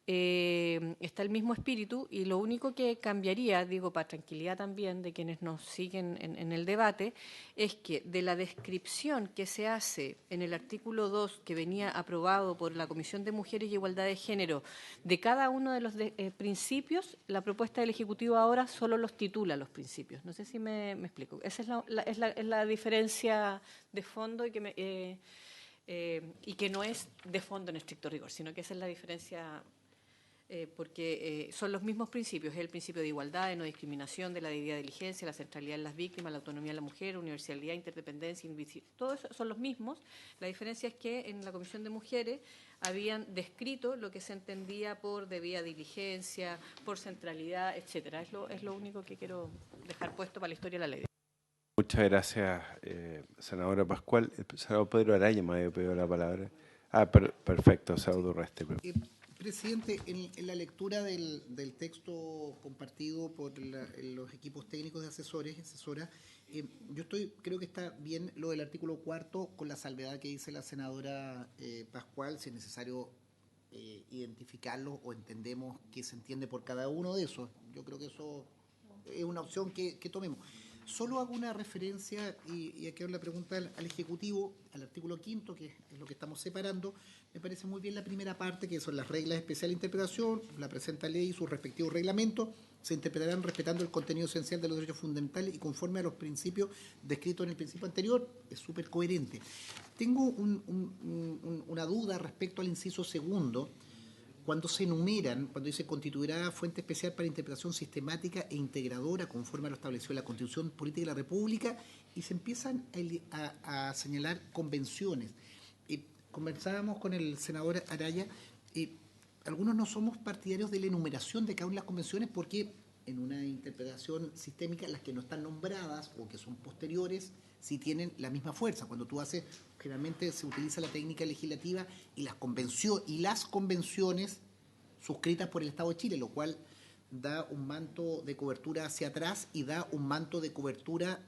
Está el mismo espíritu y lo único que cambiaría, digo para tranquilidad también de quienes nos siguen en el debate, es que de la descripción que se hace en el artículo 2 que venía aprobado por la Comisión de Mujeres y Igualdad de Género de cada uno de los principios, la propuesta del Ejecutivo ahora solo los titula los principios. No sé si me explico. Esa es la diferencia de fondo y que no es de fondo en estricto rigor, sino que esa es la diferencia. Porque son los mismos principios, es el principio de igualdad, de no discriminación, de la debida diligencia, la centralidad en las víctimas, la autonomía de la mujer, universalidad, interdependencia, todos son los mismos. La diferencia es que en la Comisión de Mujeres habían descrito lo que se entendía por debida diligencia, por centralidad, etcétera. Es lo único que quiero dejar puesto para la historia de la ley. Muchas gracias, senadora Pascual. El senador Pedro Araya me había pedido la palabra. Perfecto, senador Urresti. Presidente, en la lectura del texto compartido por los equipos técnicos de asesores y asesoras, creo que está bien lo del artículo 4 con la salvedad que dice la senadora Pascual, si es necesario identificarlo o entendemos qué se entiende por cada uno de esos. Yo creo que eso es una opción que tomemos. Solo hago una referencia, y aquí hago la pregunta al Ejecutivo, al artículo 5, que es lo que estamos separando. Me parece muy bien la primera parte, que son las reglas de especial interpretación, la presente ley y sus respectivos reglamentos se interpretarán respetando el contenido esencial de los derechos fundamentales y conforme a los principios descritos en el principio anterior. Es súper coherente. Tengo una duda respecto al inciso segundo, cuando se enumeran, cuando dice constituirá fuente especial para interpretación sistemática e integradora conforme a lo establecido en la Constitución Política de la República, y se empiezan a señalar convenciones. Conversábamos con el senador Araya, algunos no somos partidarios de la enumeración de cada una de las convenciones porque en una interpretación sistémica las que no están nombradas o que son posteriores sí tienen la misma fuerza. Cuando tú haces, generalmente se utiliza la técnica legislativa y las convenciones suscritas por el Estado de Chile, lo cual da un manto de cobertura hacia atrás y da un manto de cobertura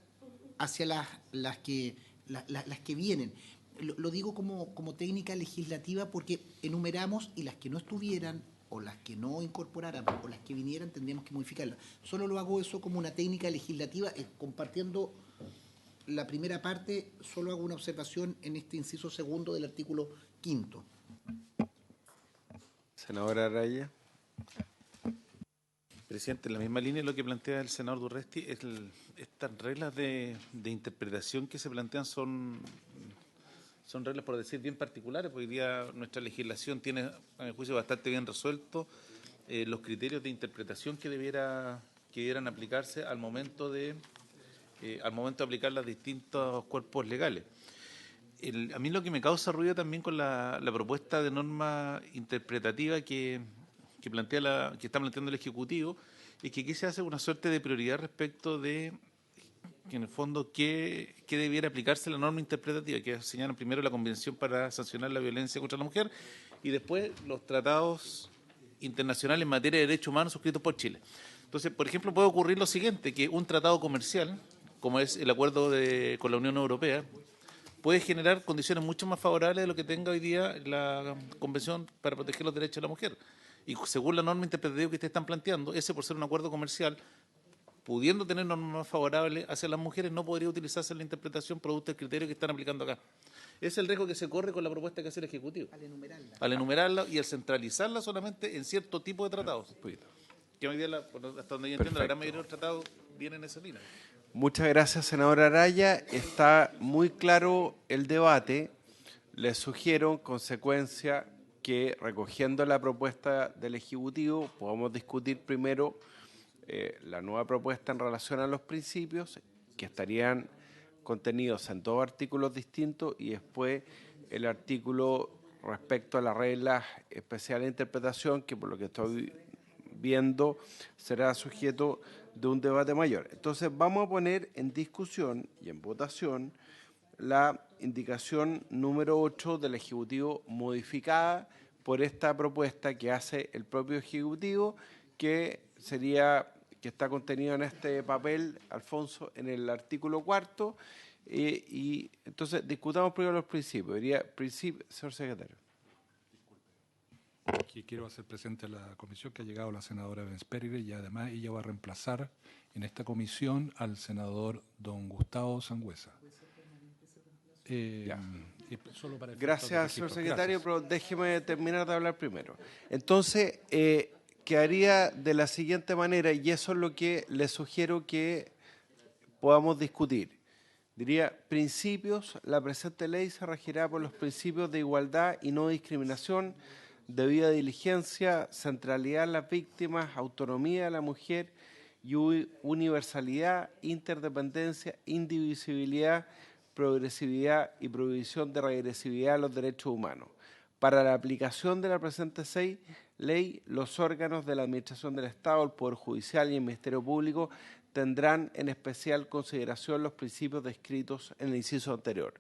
hacia las que vienen. Lo digo como técnica legislativa porque enumeramos y las que no estuvieran o las que no incorporaran o las que vinieran tendríamos que modificarlas. Solo lo hago eso como una técnica legislativa, compartiendo la primera parte. Solo hago una observación en este inciso segundo del artículo 5. Senadora Araya. Presidente, en la misma línea de lo que plantea el senador Urresti, estas reglas de interpretación que se plantean son reglas, por decir, bien particulares, porque hoy día nuestra legislación tiene, a mi juicio, bastante bien resuelto los criterios de interpretación que debieran aplicarse al momento de aplicar los distintos cuerpos legales. A mí lo que me causa ruido también con la propuesta de norma interpretativa que está planteando el Ejecutivo es que aquí se hace una suerte de prioridad respecto de que en el fondo qué debiera aplicarse la norma interpretativa, que señalan primero la Convención para sancionar la violencia contra la mujer y después los tratados internacionales en materia de derechos humanos suscritos por Chile. Entonces, por ejemplo, puede ocurrir lo siguiente, que un tratado comercial, como es el acuerdo con la Unión Europea, puede generar condiciones mucho más favorables de lo que tenga hoy día la Convención para proteger los derechos de la mujer. Y según la norma interpretativa que ustedes están planteando, ese por ser un acuerdo comercial, pudiendo tener normas más favorables hacia las mujeres, no podría utilizarse en la interpretación producto del criterio que están aplicando acá. Ese es el riesgo que se corre con la propuesta que hace el Ejecutivo. Al enumerarla y al centralizarla solamente en cierto tipo de tratados. Que hoy día, hasta donde yo entiendo, la gran mayoría de los tratados vienen en esa línea. Muchas gracias, senadora Araya. Está muy claro el debate. Les sugiero, en consecuencia, que recogiendo la propuesta del Ejecutivo podamos discutir primero la nueva propuesta en relación a los principios, que estarían contenidos en 2 artículos distintos, y después el artículo respecto a las reglas especiales de interpretación, que por lo que estoy viendo será sujeto de un debate mayor. Entonces vamos a poner en discusión y en votación la indicación número 8 del Ejecutivo modificada por esta propuesta que hace el propio Ejecutivo, que está contenido en este papel, Alfonso, en el artículo 4, y entonces discutamos primero los principios. Señor secretario. Aquí quiero hacer presente a la comisión que ha llegado la senadora Bensperger, y además ella va a reemplazar en esta comisión al senador don Gustavo Sangüesa. Solo para Gracias, señor secretario, pero déjeme terminar de hablar primero. Entonces, quedaría de la siguiente manera, y eso es lo que le sugiero que podamos discutir. Diría, principios, la presente ley se regirá por los principios de igualdad y no discriminación, debida diligencia, centralidad en las víctimas, autonomía de la mujer y universalidad, interdependencia, indivisibilidad, progresividad y prohibición de regresividad a los derechos humanos. Para la aplicación de la presente ley, los órganos de la Administración del Estado, el Poder Judicial y el Ministerio Público tendrán en especial consideración los principios descritos en el inciso anterior.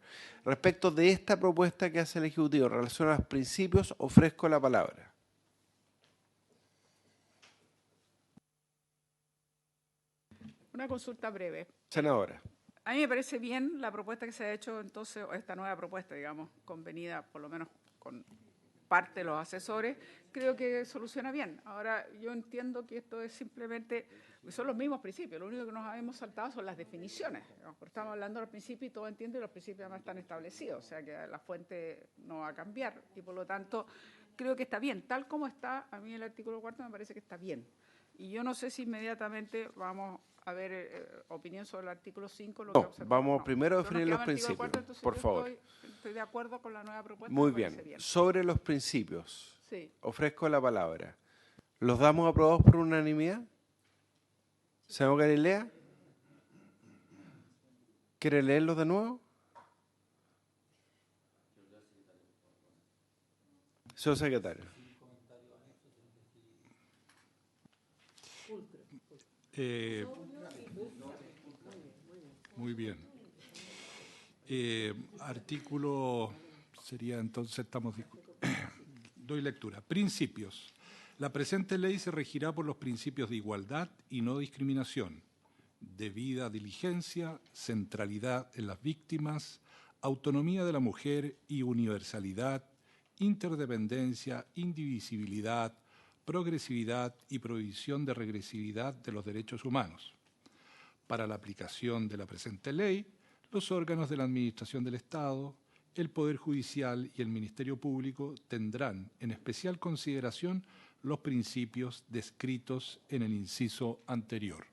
Respecto de esta propuesta que hace el Ejecutivo en relación a los principios, ofrezco la palabra. Una consulta breve. Senadora. A mí me parece bien la propuesta que se ha hecho, entonces, o esta nueva propuesta, digamos, convenida por lo menos con parte de los asesores, creo que soluciona bien. Ahora, yo entiendo que esto es simplemente, son los mismos principios, lo único que nos hemos saltado son las definiciones, digamos, porque estamos hablando de los principios y todo entiende, y los principios además están establecidos, o sea que la fuente no va a cambiar, y por lo tanto, creo que está bien. Tal como está, a mí el artículo 4 me parece que está bien. Y yo no sé si inmediatamente vamos a ver opinión sobre el artículo 5. No, vamos primero a definir los principios, 4, por favor. Estoy de acuerdo con la nueva propuesta. Muy bien. Sobre los principios, sí, ofrezco la palabra. ¿Los damos aprobados por unanimidad? Señor Galilea, ¿quiere leerlos de nuevo? Señor secretario. Muy bien. Artículo sería entonces, doy lectura. Principios. La presente ley se regirá por los principios de igualdad y no discriminación, debida diligencia, centralidad en las víctimas, autonomía de la mujer y universalidad, interdependencia, indivisibilidad, progresividad y prohibición de regresividad de los derechos humanos. Para la aplicación de la presente ley, los órganos de la Administración del Estado, el Poder Judicial y el Ministerio Público tendrán en especial consideración los principios descritos en el inciso anterior.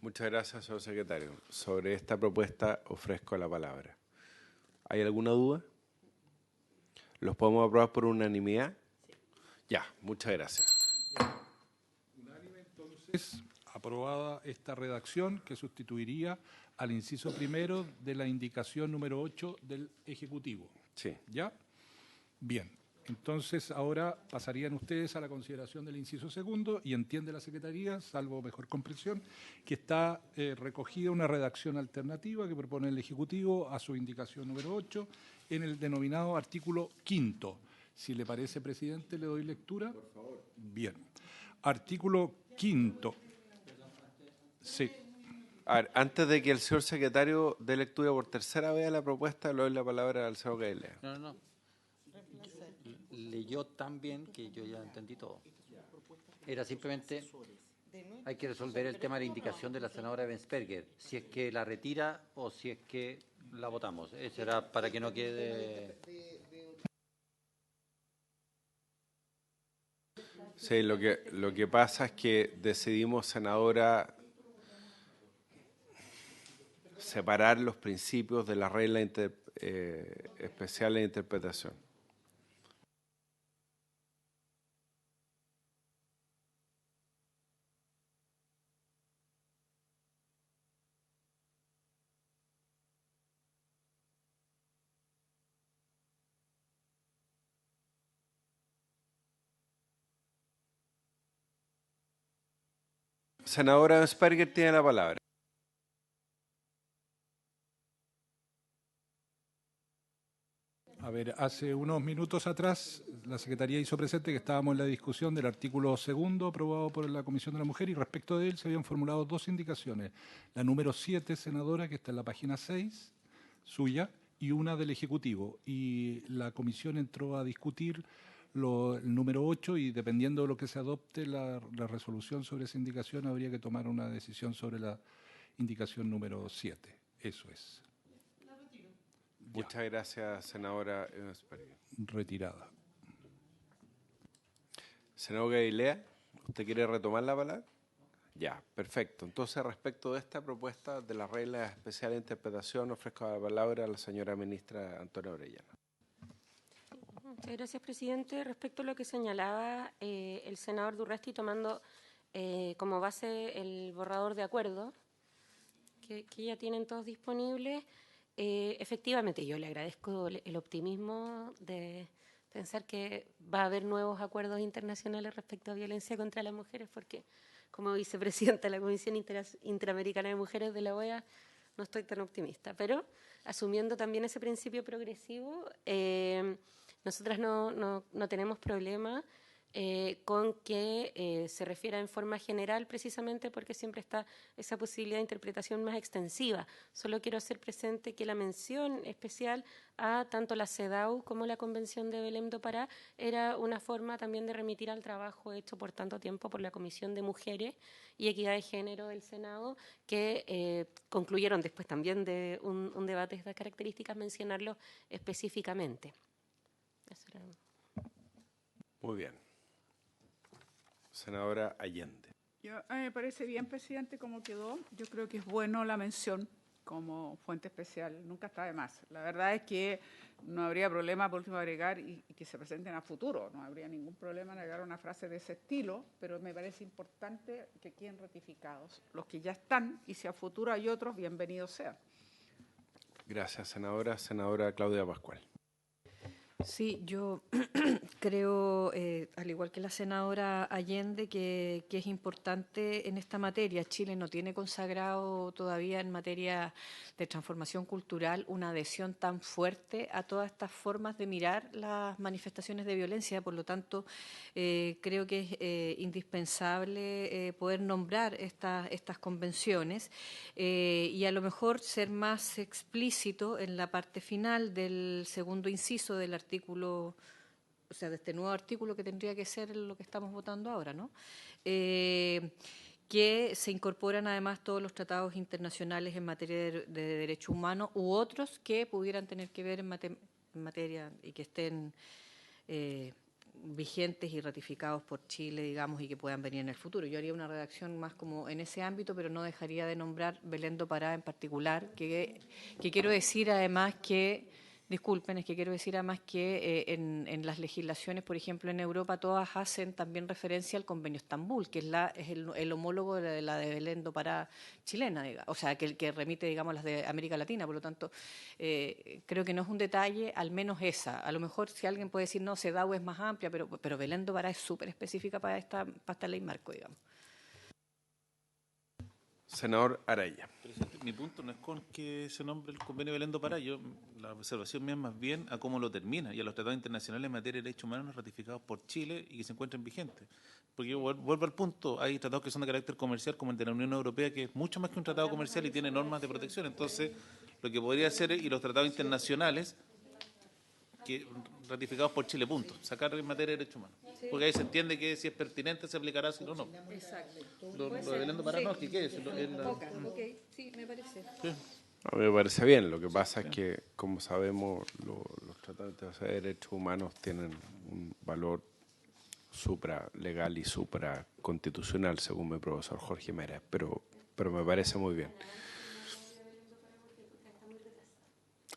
Muchas gracias, señor secretario. Sobre esta propuesta ofrezco la palabra. ¿Hay alguna duda? ¿Los podemos aprobar por unanimidad? Sí. Ya, muchas gracias. Unánime, entonces, aprobada esta redacción que sustituiría al inciso primero de la indicación número 8 del Ejecutivo. Sí. ¿Ya? Bien. Entonces, ahora pasarían ustedes a la consideración del inciso segundo y entiende la Secretaría, salvo mejor comprensión, que está recogida una redacción alternativa que propone el Ejecutivo a su indicación número 8 en el denominado artículo 5. Si le parece, presidente, le doy lectura. Por favor. Bien. Artículo 5. Sí. A ver, antes de que el señor secretario dé lectura por tercera vez a la propuesta, le doy la palabra al señor Gailea. No. Leyó tan bien que yo ya entendí todo. Era simplemente, hay que resolver el tema de la indicación de la senadora Bensperger, si es que la retira o si es que la votamos. Eso era para que no quede... Sí, lo que pasa es que decidimos, senadora, separar los principios de la regla especiales de interpretación. Senadora Sperger tiene la palabra. A ver, hace unos minutos atrás la Secretaría hizo presente que estábamos en la discusión del artículo 2º aprobado por la Comisión de la Mujer y respecto de él se habían formulado 2 indicaciones. La número 7, senadora, que está en la página 6, suya, y una del Ejecutivo. Y la Comisión entró a discutir el número 8 y dependiendo de lo que se adopte la resolución sobre esa indicación habría que tomar una decisión sobre la indicación número 7. Eso es. Muchas gracias, senadora Sperger. Retirada. Senador Galilea, ¿usted quiere retomar la palabra? Ya, perfecto. Entonces, respecto de esta propuesta de las reglas especiales de interpretación, ofrezco la palabra a la señora ministra Antonia Orellana. Muchas gracias, presidente. Respecto a lo que señalaba el senador Durresti, tomando como base el borrador de acuerdo que ya tienen todos disponibles, efectivamente yo le agradezco el optimismo de pensar que va a haber nuevos acuerdos internacionales respecto a violencia contra las mujeres, porque como vicepresidenta de la Comisión Interamericana de Mujeres de la OEA no estoy tan optimista, pero asumiendo también ese principio progresivo, nosotras no tenemos problema con que se refiera en forma general, precisamente porque siempre está esa posibilidad de interpretación más extensiva. Solo quiero hacer presente que la mención especial a tanto la CEDAW como la Convención de Belém do Pará era una forma también de remitir al trabajo hecho por tanto tiempo por la Comisión de Mujeres y Equidad de Género del Senado, que concluyeron después también de un debate de estas características, mencionarlo específicamente. Eso era. Muy bien. Senadora Allende. A mí me parece bien, presidente, cómo quedó. Yo creo que es bueno la mención como fuente especial. Nunca está de más. La verdad es que no habría problema, por último, agregar y que se presenten a futuro. No habría ningún problema en agregar una frase de ese estilo, pero me parece importante que queden ratificados los que ya están y si a futuro hay otros, bienvenidos sean. Gracias, senadora. Senadora Claudia Pascual. Sí, yo creo, al igual que la senadora Allende, que es importante en esta materia. Chile no tiene consagrado todavía en materia de transformación cultural una adhesión tan fuerte a todas estas formas de mirar las manifestaciones de violencia. Por lo tanto, creo que es indispensable poder nombrar estas convenciones y a lo mejor ser más explícito en la parte final del segundo inciso del artículo, o sea, de este nuevo artículo que tendría que ser lo que estamos votando ahora, ¿no? Que se incorporan además todos los tratados internacionales en materia de derechos humanos u otros que pudieran tener que ver en materia y que estén vigentes y ratificados por Chile, digamos, y que puedan venir en el futuro. Yo haría una redacción más como en ese ámbito, pero no dejaría de nombrar Belém do Pará en particular, que quiero decir además que disculpen, es que quiero decir además que en las legislaciones, por ejemplo, en Europa, todas hacen también referencia al Convenio Estambul, que es el homólogo de la de Belém do Pará chilena, digamos, o sea, que remite, digamos, las de América Latina. Por lo tanto, creo que no es un detalle, al menos esa. A lo mejor si alguien puede decir, no, CEDAW es más amplia, pero Belém do Pará es súper específica para esta ley marco, digamos. Senador Araya. Mi punto no es con que se nombre el convenio de Belém do Pará. La observación mía es más bien a cómo lo termina y a los tratados internacionales en materia de derechos humanos ratificados por Chile y que se encuentren vigentes. Porque yo vuelvo al punto, hay tratados que son de carácter comercial, como el de la Unión Europea, que es mucho más que un tratado comercial y tiene normas de protección. Entonces, lo que podría hacer y los tratados internacionales que ratificados por Chile, punto. Sacar en materia de derechos humanos. Porque ahí se entiende que si es pertinente se aplicará, si no, no. Exacto. Lo de Belém do Pará no, ¿qué es? Ok, sí, me parece. Sí. A mí me parece bien. Lo que pasa es que, como sabemos, los tratados de derechos humanos tienen un valor supralegal y supraconstitucional, según mi profesor Jorge Mera, pero me parece muy bien.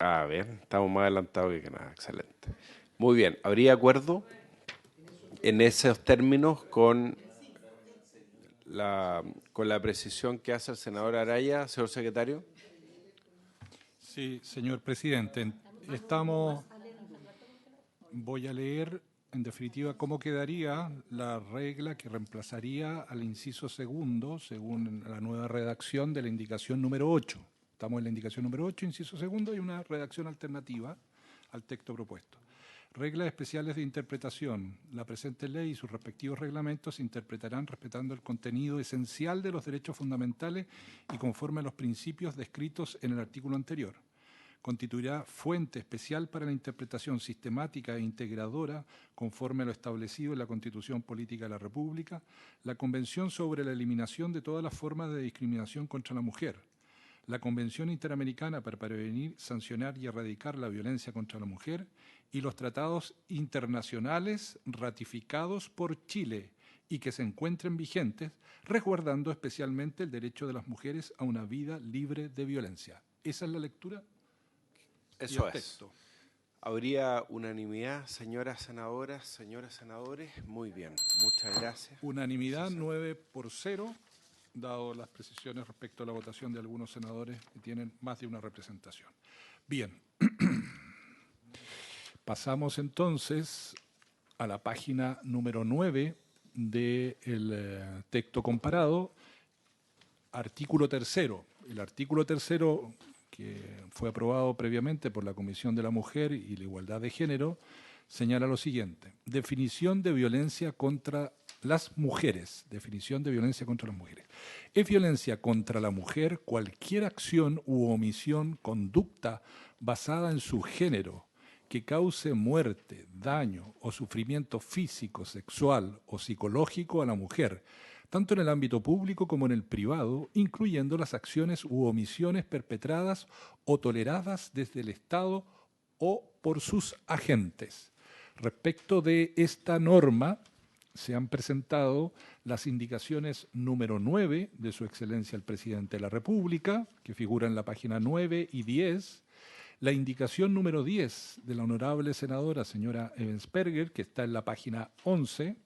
A ver, estamos más adelantados que nada. Excelente. Muy bien. ¿Habría acuerdo en esos términos con la precisión que hace el senador Araya, señor secretario? Sí, señor presidente. Voy a leer, en definitiva, cómo quedaría la regla que reemplazaría al inciso segundo, según la nueva redacción de la indicación número 8. Estamos en la indicación número 8, inciso segundo, y una redacción alternativa al texto propuesto. Reglas especiales de interpretación. La presente ley y sus respectivos reglamentos se interpretarán respetando el contenido esencial de los derechos fundamentales y conforme a los principios descritos en el artículo anterior. Constituirá fuente especial para la interpretación sistemática e integradora, conforme a lo establecido en la Constitución Política de la República, la Convención sobre la Eliminación de todas las formas de discriminación contra la mujer, la Convención Interamericana para prevenir, sancionar y erradicar la violencia contra la mujer y los tratados internacionales ratificados por Chile y que se encuentren vigentes, resguardando especialmente el derecho de las mujeres a una vida libre de violencia. Esa es la lectura. Eso es. ¿Habría unanimidad, señoras senadoras, señores senadores? Muy bien, muchas gracias. Unanimidad 9-0, dado las precisiones respecto a la votación de algunos senadores que tienen más de una representación. Bien. Pasamos entonces a la página número 9 del texto comparado, artículo 3º. El artículo 3º, que fue aprobado previamente por la Comisión de la Mujer y la Igualdad de Género, señala lo siguiente. Definición de violencia contra las mujeres. Definición de violencia contra las mujeres. Es violencia contra la mujer cualquier acción u omisión, conducta basada en su género, que cause muerte, daño o sufrimiento físico, sexual o psicológico a la mujer, tanto en el ámbito público como en el privado, incluyendo las acciones u omisiones perpetradas o toleradas desde el Estado o por sus agentes. Respecto de esta norma, se han presentado las indicaciones número 9 de Su Excelencia el Presidente de la República, que figura en la página 9 y 10, la indicación número 10 de la honorable senadora señora Ebensperger, que está en la página 11,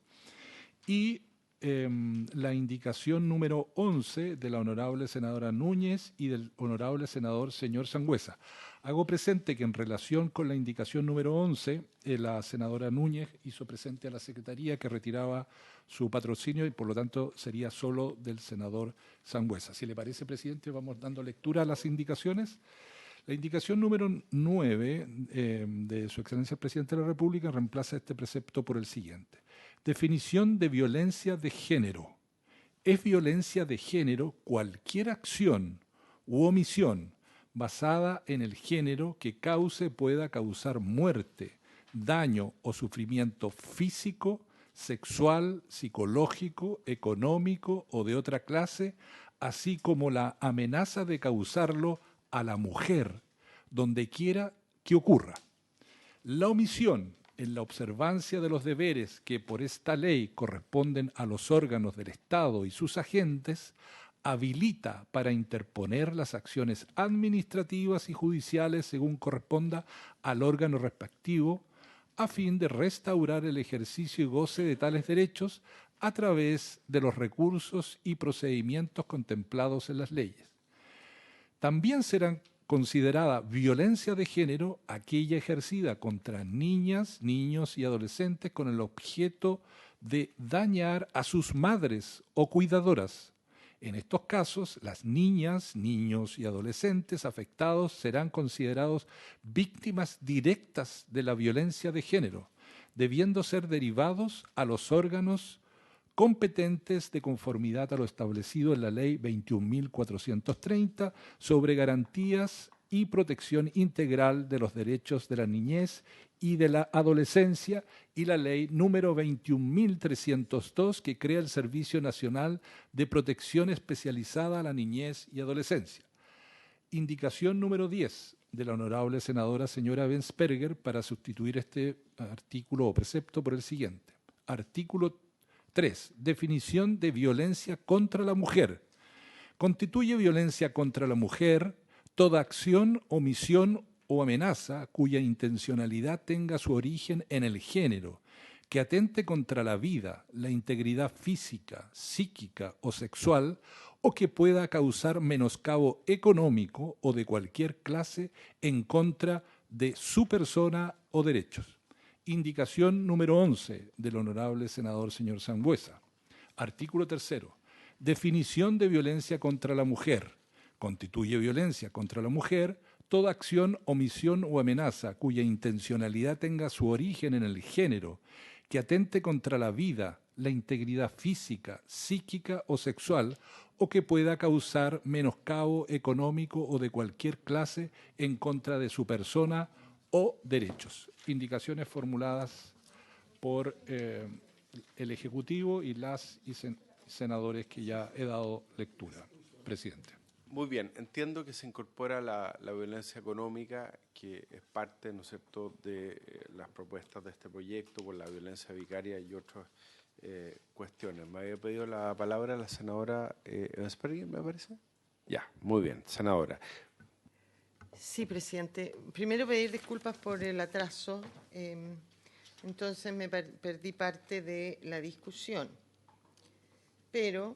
y la indicación número 11 de la honorable senadora Núñez y del honorable senador señor Sangüesa. Hago presente que en relación con la indicación número 11, la senadora Núñez hizo presente a la Secretaría que retiraba su patrocinio y por lo tanto sería solo del senador Sangüesa. Si le parece, presidente, vamos dando lectura a las indicaciones. La indicación número 9 de Su Excelencia el Presidente de la República reemplaza este precepto por el siguiente. Definición de violencia de género. Es violencia de género cualquier acción u omisión basada en el género que pueda causar muerte, daño o sufrimiento físico, sexual, psicológico, económico o de otra clase, así como la amenaza de causarlo a la mujer, donde quiera que ocurra. La omisión en la observancia de los deberes que por esta ley corresponden a los órganos del Estado y sus agentes, habilita para interponer las acciones administrativas y judiciales según corresponda al órgano respectivo, a fin de restaurar el ejercicio y goce de tales derechos a través de los recursos y procedimientos contemplados en las leyes. También serán considerada violencia de género aquella ejercida contra niñas, niños y adolescentes con el objeto de dañar a sus madres o cuidadoras. En estos casos, las niñas, niños y adolescentes afectados serán considerados víctimas directas de la violencia de género, debiendo ser derivados a los órganos competentes de conformidad a lo establecido en la Ley 21.430 sobre garantías y protección integral de los derechos de la niñez y de la adolescencia y la Ley número 21.302 que crea el Servicio Nacional de Protección Especializada a la Niñez y Adolescencia. Indicación número 10 de la honorable senadora señora Ebensperger para sustituir este artículo o precepto por el siguiente. Artículo 3. Definición de violencia contra la mujer. Constituye violencia contra la mujer toda acción, omisión o amenaza cuya intencionalidad tenga su origen en el género, que atente contra la vida, la integridad física, psíquica o sexual, o que pueda causar menoscabo económico o de cualquier clase en contra de su persona o derechos. Indicación número 11 del honorable senador señor Sangüesa. Artículo 3. Definición de violencia contra la mujer. Constituye violencia contra la mujer toda acción, omisión o amenaza cuya intencionalidad tenga su origen en el género, que atente contra la vida, la integridad física, psíquica o sexual, o que pueda causar menoscabo económico o de cualquier clase en contra de su persona o derechos. Indicaciones formuladas por el Ejecutivo y las senadores que ya he dado lectura. Presidente. Muy bien, entiendo que se incorpora la violencia económica, que es parte, ¿no es cierto?, de las propuestas de este proyecto por la violencia vicaria y otras cuestiones. Me había pedido la palabra la senadora Evans-Peregui, me parece. Ya, muy bien, senadora. Sí, presidente. Primero pedir disculpas por el atraso. Entonces me perdí parte de la discusión. Pero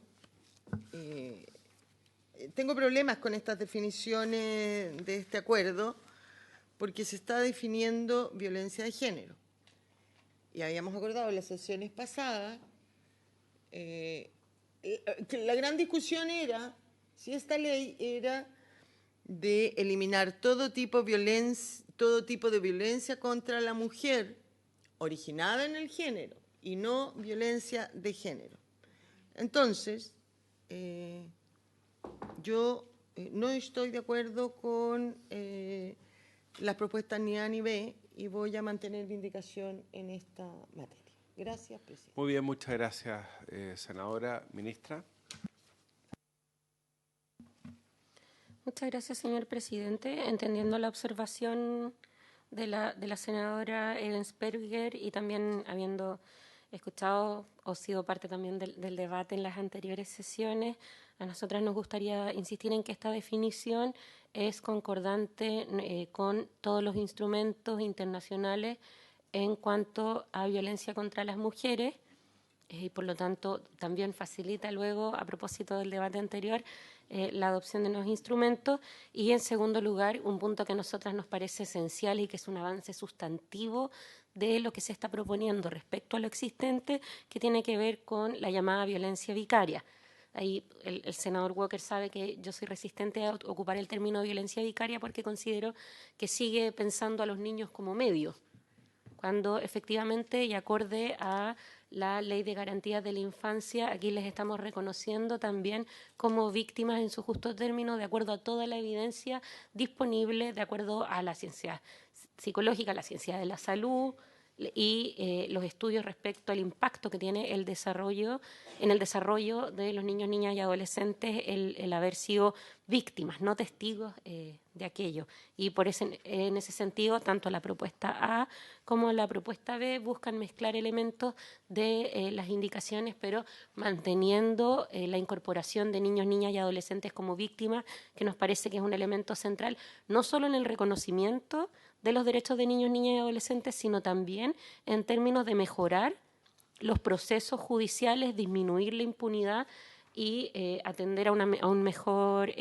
tengo problemas con estas definiciones de este acuerdo porque se está definiendo violencia de género. Y habíamos acordado en las sesiones pasadas que la gran discusión era si esta ley era de eliminar todo tipo de violencia contra la mujer originada en el género y no violencia de género. Entonces, yo no estoy de acuerdo con las propuestas ni A ni B y voy a mantener mi indicación en esta materia. Gracias, presidente. Muy bien, muchas gracias, senadora. Ministra. Muchas gracias, señor presidente. Entendiendo la observación de la senadora Evans-Peregui y también habiendo escuchado o sido parte también del debate en las anteriores sesiones, a nosotras nos gustaría insistir en que esta definición es concordante con todos los instrumentos internacionales en cuanto a violencia contra las mujeres y por lo tanto también facilita luego, a propósito del debate anterior, la adopción de nuevos instrumentos. Y en segundo lugar, un punto que a nosotras nos parece esencial y que es un avance sustantivo de lo que se está proponiendo respecto a lo existente, que tiene que ver con la llamada violencia vicaria. Ahí el senador Walker sabe que yo soy resistente a ocupar el término violencia vicaria porque considero que sigue pensando a los niños como medio, cuando efectivamente y acorde a la Ley de Garantías de la Infancia, aquí les estamos reconociendo también como víctimas en su justo término, de acuerdo a toda la evidencia disponible, de acuerdo a la ciencia psicológica, la ciencia de la salud y los estudios respecto al impacto que tiene el desarrollo de los niños, niñas y adolescentes el haber sido víctimas, no testigos de aquello. Y en ese sentido, tanto la propuesta A como la propuesta B buscan mezclar elementos de las indicaciones, pero manteniendo la incorporación de niños, niñas y adolescentes como víctimas, que nos parece que es un elemento central, no solo en el reconocimiento de los derechos de niños, niñas y adolescentes, sino también en términos de mejorar los procesos judiciales, disminuir la impunidad y atender a un mejor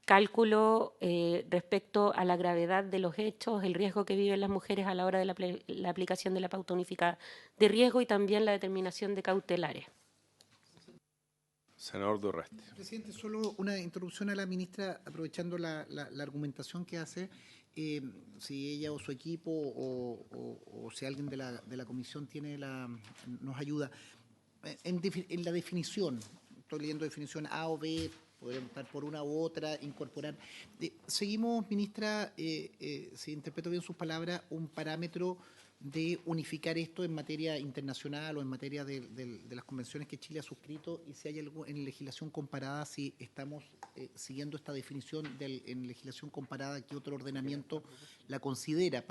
cálculo respecto a la gravedad de los hechos, el riesgo que viven las mujeres a la hora de la aplicación de la pauta unificada de riesgo y también la determinación de cautelares. Senador Durresti. Presidente, solo una interrupción a la ministra, aprovechando la argumentación que hace. Si ella o su equipo o si alguien de la comisión nos ayuda. En la definición, estoy leyendo definición A o B, podemos estar por una u otra, incorporar. Seguimos, ministra, si interpreto bien sus palabras, un parámetro de unificar esto en materia internacional o en materia de las convenciones que Chile ha suscrito y si hay algo en legislación comparada, si estamos siguiendo esta definición en legislación comparada, ¿qué otro ordenamiento la considera?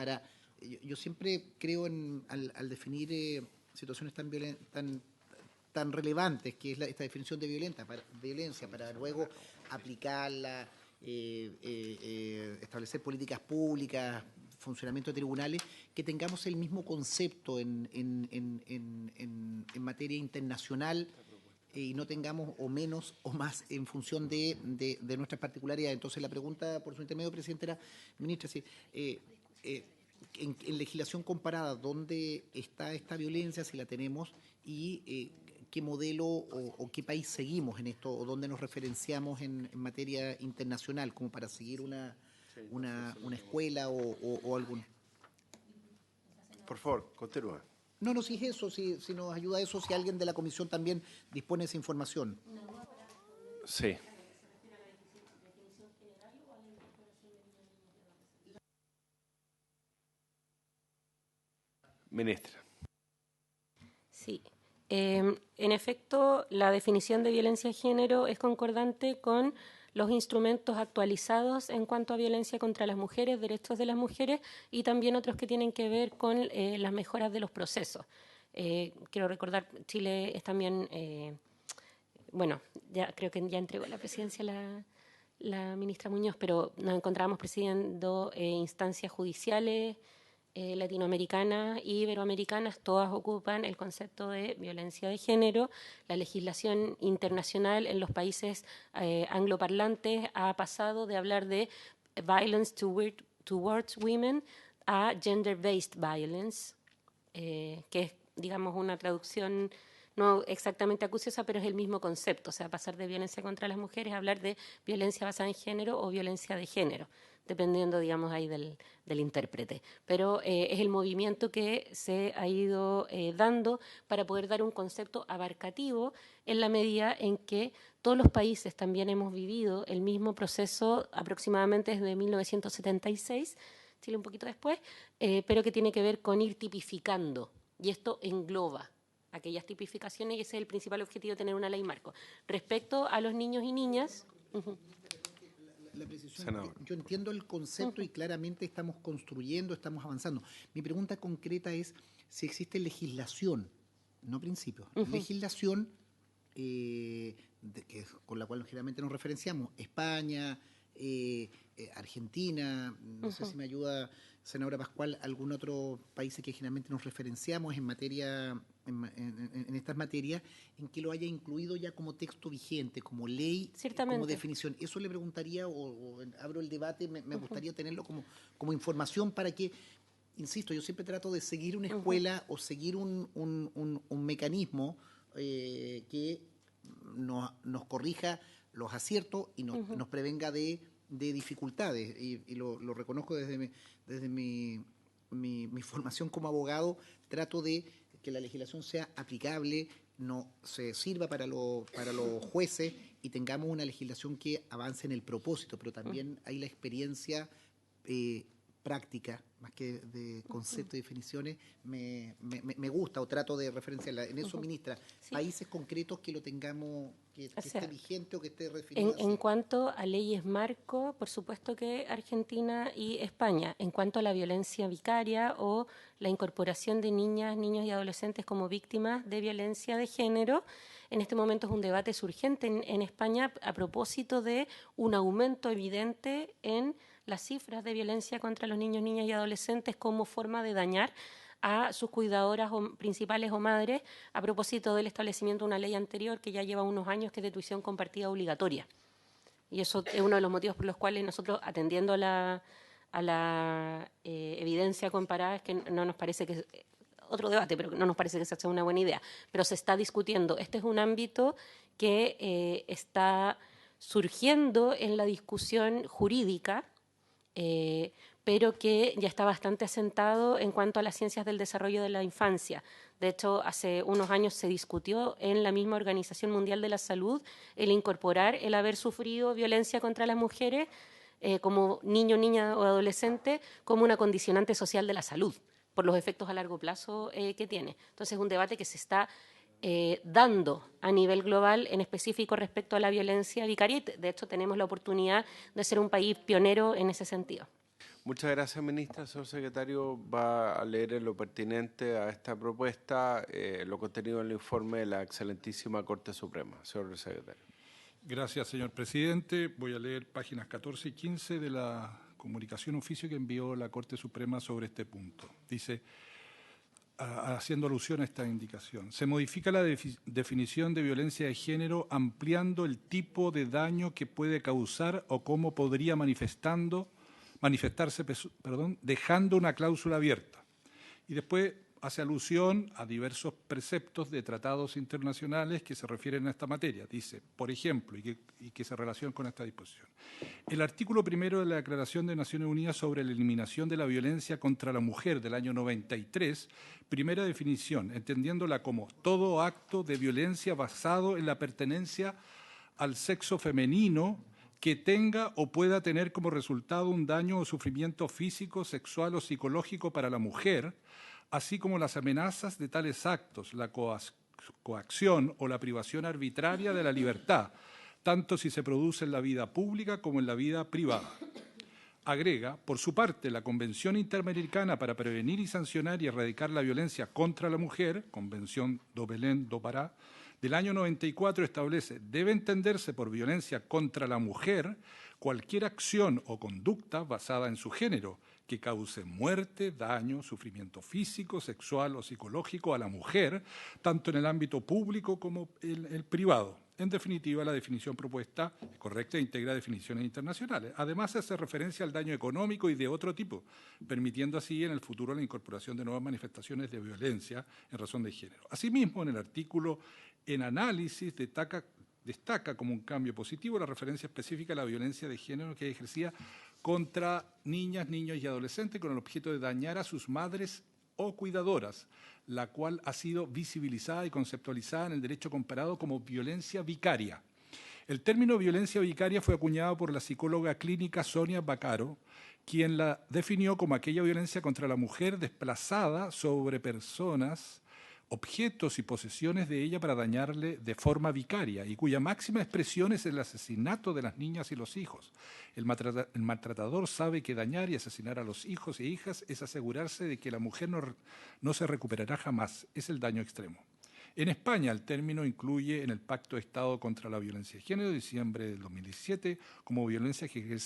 Yo siempre creo al definir situaciones tan relevantes, que es esta definición de violencia, para luego aplicarla establecer políticas públicas, funcionamiento de tribunales, que tengamos el mismo concepto en materia internacional y no tengamos o menos o más en función de nuestras particularidades. Entonces, la pregunta, por su intermedio, presidente, era, ministra, si, en legislación comparada, ¿dónde está esta violencia, si la tenemos, y qué modelo o qué país seguimos en esto, o dónde nos referenciamos en materia internacional, como para seguir una escuela o algún? Por favor, continúa. No, si es eso, si nos ayuda eso, si alguien de la comisión también dispone de esa información. Sí. Ministra. Sí. En efecto, la definición de violencia de género es concordante con los instrumentos actualizados en cuanto a violencia contra las mujeres, derechos de las mujeres y también otros que tienen que ver con las mejoras de los procesos. Quiero recordar, Chile es también, bueno, ya creo que ya entregó la presidencia la ministra Muñoz, pero nos encontramos presidiendo instancias judiciales latinoamericanas y iberoamericanas, todas ocupan el concepto de violencia de género. La legislación internacional en los países angloparlantes ha pasado de hablar de violence towards women a gender-based violence, que es, digamos, una traducción no exactamente acuciosa, pero es el mismo concepto, o sea, pasar de violencia contra las mujeres a hablar de violencia basada en género o violencia de género, dependiendo, digamos, ahí del intérprete. Pero es el movimiento que se ha ido dando para poder dar un concepto abarcativo en la medida en que todos los países también hemos vivido el mismo proceso aproximadamente desde 1976, Chile un poquito después, pero que tiene que ver con ir tipificando, y esto engloba aquellas tipificaciones y ese es el principal objetivo de tener una ley marco. Respecto a los niños y niñas... La precisión, yo entiendo el concepto y claramente estamos construyendo, estamos avanzando. Mi pregunta concreta es si existe legislación, no principios, legislación con la cual generalmente nos referenciamos, España, Argentina, no sé si me ayuda, senadora Pascual, algún otro país que generalmente nos referenciamos en materia, en estas materias, en que lo haya incluido ya como texto vigente, como ley, como definición. Eso le preguntaría, o abro el debate, me gustaría tenerlo como información para que, insisto, yo siempre trato de seguir una escuela o seguir un mecanismo que nos corrija los aciertos y nos prevenga de dificultades, y lo reconozco desde mi formación como abogado. Trato de que la legislación sea aplicable, no se sirva para los jueces y tengamos una legislación que avance en el propósito, pero también hay la experiencia práctica, más que de conceptos y definiciones, me gusta o trato de referenciarla. En eso, ministra, países concretos que lo tengamos, que esté vigente o que esté referido. En cuanto a leyes marco, por supuesto que Argentina y España. En cuanto a la violencia vicaria o la incorporación de niñas, niños y adolescentes como víctimas de violencia de género, en este momento es un debate surgente en España a propósito de un aumento evidente en las cifras de violencia contra los niños, niñas y adolescentes como forma de dañar a sus cuidadoras principales o madres, a propósito del establecimiento de una ley anterior que ya lleva unos años, que es de tuición compartida obligatoria. Y eso es uno de los motivos por los cuales nosotros, atendiendo a la evidencia comparada, es que no nos parece que... Otro debate, pero no nos parece que esa sea una buena idea. Pero se está discutiendo. Este es un ámbito que está surgiendo en la discusión jurídica, pero que ya está bastante asentado en cuanto a las ciencias del desarrollo de la infancia. De hecho, hace unos años se discutió en la misma Organización Mundial de la Salud el incorporar el haber sufrido violencia contra las mujeres como niño, niña o adolescente como una condicionante social de la salud, por los efectos a largo plazo que tiene. Entonces, es un debate que se está dando a nivel global, en específico respecto a la violencia vicaria. De hecho, tenemos la oportunidad de ser un país pionero en ese sentido. Muchas gracias, ministra. El señor secretario va a leer en lo pertinente a esta propuesta lo contenido en el informe de la excelentísima Corte Suprema. Señor secretario. Gracias, señor presidente. Voy a leer páginas 14 y 15 de la comunicación oficio que envió la Corte Suprema sobre este punto. Dice, haciendo alusión a esta indicación, se modifica la definición de violencia de género ampliando el tipo de daño que puede causar o cómo podría manifestarse, dejando una cláusula abierta. Y después hace alusión a diversos preceptos de tratados internacionales que se refieren a esta materia. Dice, por ejemplo, y que se relacionan con esta disposición. El artículo 1 de la Declaración de Naciones Unidas sobre la eliminación de la violencia contra la mujer del año 93, primera definición, entendiéndola como todo acto de violencia basado en la pertenencia al sexo femenino que tenga o pueda tener como resultado un daño o sufrimiento físico, sexual o psicológico para la mujer, así como las amenazas de tales actos, la coacción o la privación arbitraria de la libertad, tanto si se produce en la vida pública como en la vida privada. Agrega, por su parte, la Convención Interamericana para Prevenir y Sancionar y Erradicar la Violencia contra la Mujer, Convención do Belém do Pará, del año 94 establece, debe entenderse por violencia contra la mujer cualquier acción o conducta basada en su género, que cause muerte, daño, sufrimiento físico, sexual o psicológico a la mujer, tanto en el ámbito público como en el privado. En definitiva, la definición propuesta es correcta e integra definiciones internacionales. Además, hace referencia al daño económico y de otro tipo, permitiendo así en el futuro la incorporación de nuevas manifestaciones de violencia en razón de género. Asimismo, en el artículo en análisis destaca como un cambio positivo la referencia específica a la violencia de género que ejercía contra niñas, niños y adolescentes con el objeto de dañar a sus madres o cuidadoras, la cual ha sido visibilizada y conceptualizada en el derecho comparado como violencia vicaria. El término violencia vicaria fue acuñado por la psicóloga clínica Sonia Baccaro, quien la definió como aquella violencia contra la mujer desplazada sobre personas, objetos y posesiones de ella para dañarle de forma vicaria y cuya máxima expresión es el asesinato de las niñas y los hijos. El maltratador sabe que dañar y asesinar a los hijos e hijas es asegurarse de que la mujer no se recuperará jamás. Es el daño extremo. En España, el término incluye en el Pacto de Estado contra la Violencia de Género de diciembre del 2017 como violencia que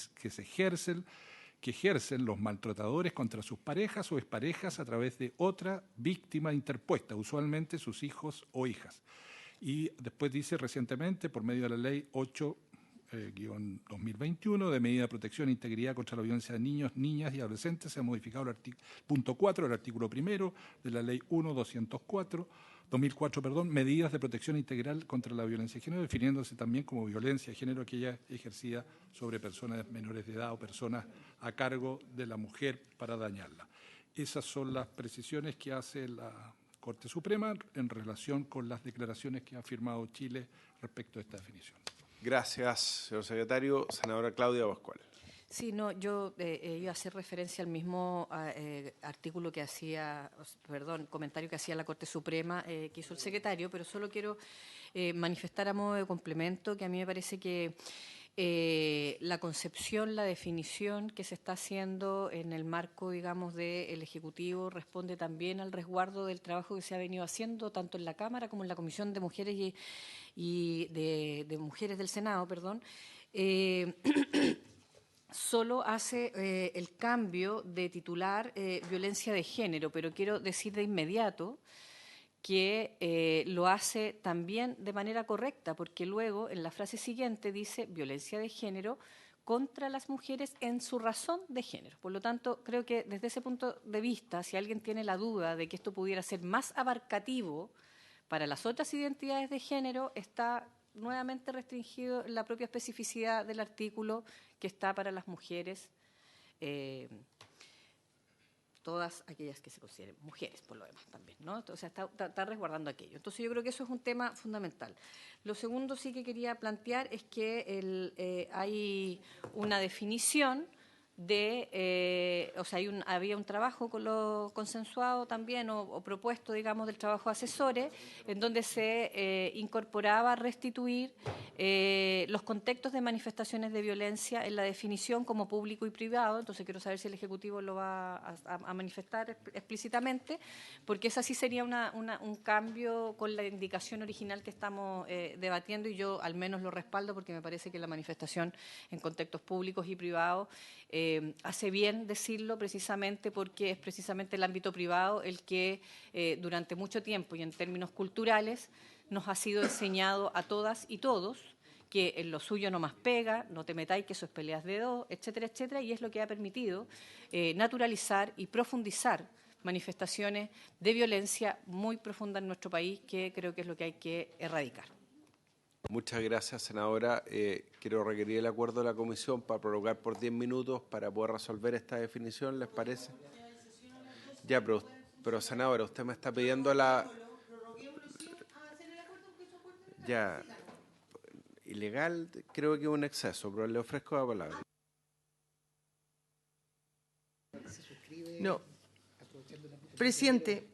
ejercen los maltratadores contra sus parejas o exparejas a través de otra víctima interpuesta, usualmente sus hijos o hijas. Y después dice recientemente, por medio de la Ley 8-2021 de Medida de Protección e Integridad contra la Violencia de Niños, Niñas y Adolescentes, se ha modificado el punto 4 del artículo 1 de la Ley 2004, medidas de protección integral contra la violencia de género, definiéndose también como violencia de género aquella ejercida sobre personas menores de edad o personas a cargo de la mujer para dañarla. Esas son las precisiones que hace la Corte Suprema en relación con las declaraciones que ha firmado Chile respecto a esta definición. Gracias, señor secretario. Senadora Claudia Pascual. Sí, no, yo iba a hacer referencia al mismo artículo que comentario que hacía la Corte Suprema, que hizo el secretario, pero solo quiero manifestar a modo de complemento que a mí me parece que la concepción, la definición que se está haciendo en el marco, digamos, del Ejecutivo responde también al resguardo del trabajo que se ha venido haciendo tanto en la Cámara como en la Comisión de Mujeres y de Mujeres del Senado, solo hace el cambio de titular violencia de género, pero quiero decir de inmediato que lo hace también de manera correcta, porque luego en la frase siguiente dice violencia de género contra las mujeres en su razón de género. Por lo tanto, creo que desde ese punto de vista, si alguien tiene la duda de que esto pudiera ser más abarcativo para las otras identidades de género, está nuevamente restringido en la propia especificidad del artículo que está para las mujeres, todas aquellas que se consideren mujeres, por lo demás también, ¿no? O sea, está resguardando aquello. Entonces, yo creo que eso es un tema fundamental. Lo segundo sí que quería plantear es que hay una definición había un trabajo con lo consensuado también o propuesto, digamos, del trabajo de asesores, en donde se incorporaba restituir los contextos de manifestaciones de violencia en la definición como público y privado. Entonces quiero saber si el Ejecutivo lo va a manifestar explícitamente, porque esa sí sería un cambio con la indicación original que estamos debatiendo, y yo al menos lo respaldo porque me parece que la manifestación en contextos públicos y privados hace bien decirlo, precisamente porque es precisamente el ámbito privado el que durante mucho tiempo y en términos culturales nos ha sido enseñado a todas y todos que en lo suyo no más pega, no te metáis, que eso es peleas de dos, etcétera, etcétera, y es lo que ha permitido naturalizar y profundizar manifestaciones de violencia muy profunda en nuestro país, que creo que es lo que hay que erradicar. Muchas gracias, senadora. Quiero requerir el acuerdo de la comisión para prorrogar por 10 minutos para poder resolver esta definición, ¿les parece? Ya, pero senadora, usted me está pidiendo la... Ya, ilegal, creo que es un exceso, pero le ofrezco la palabra. No. Presidente,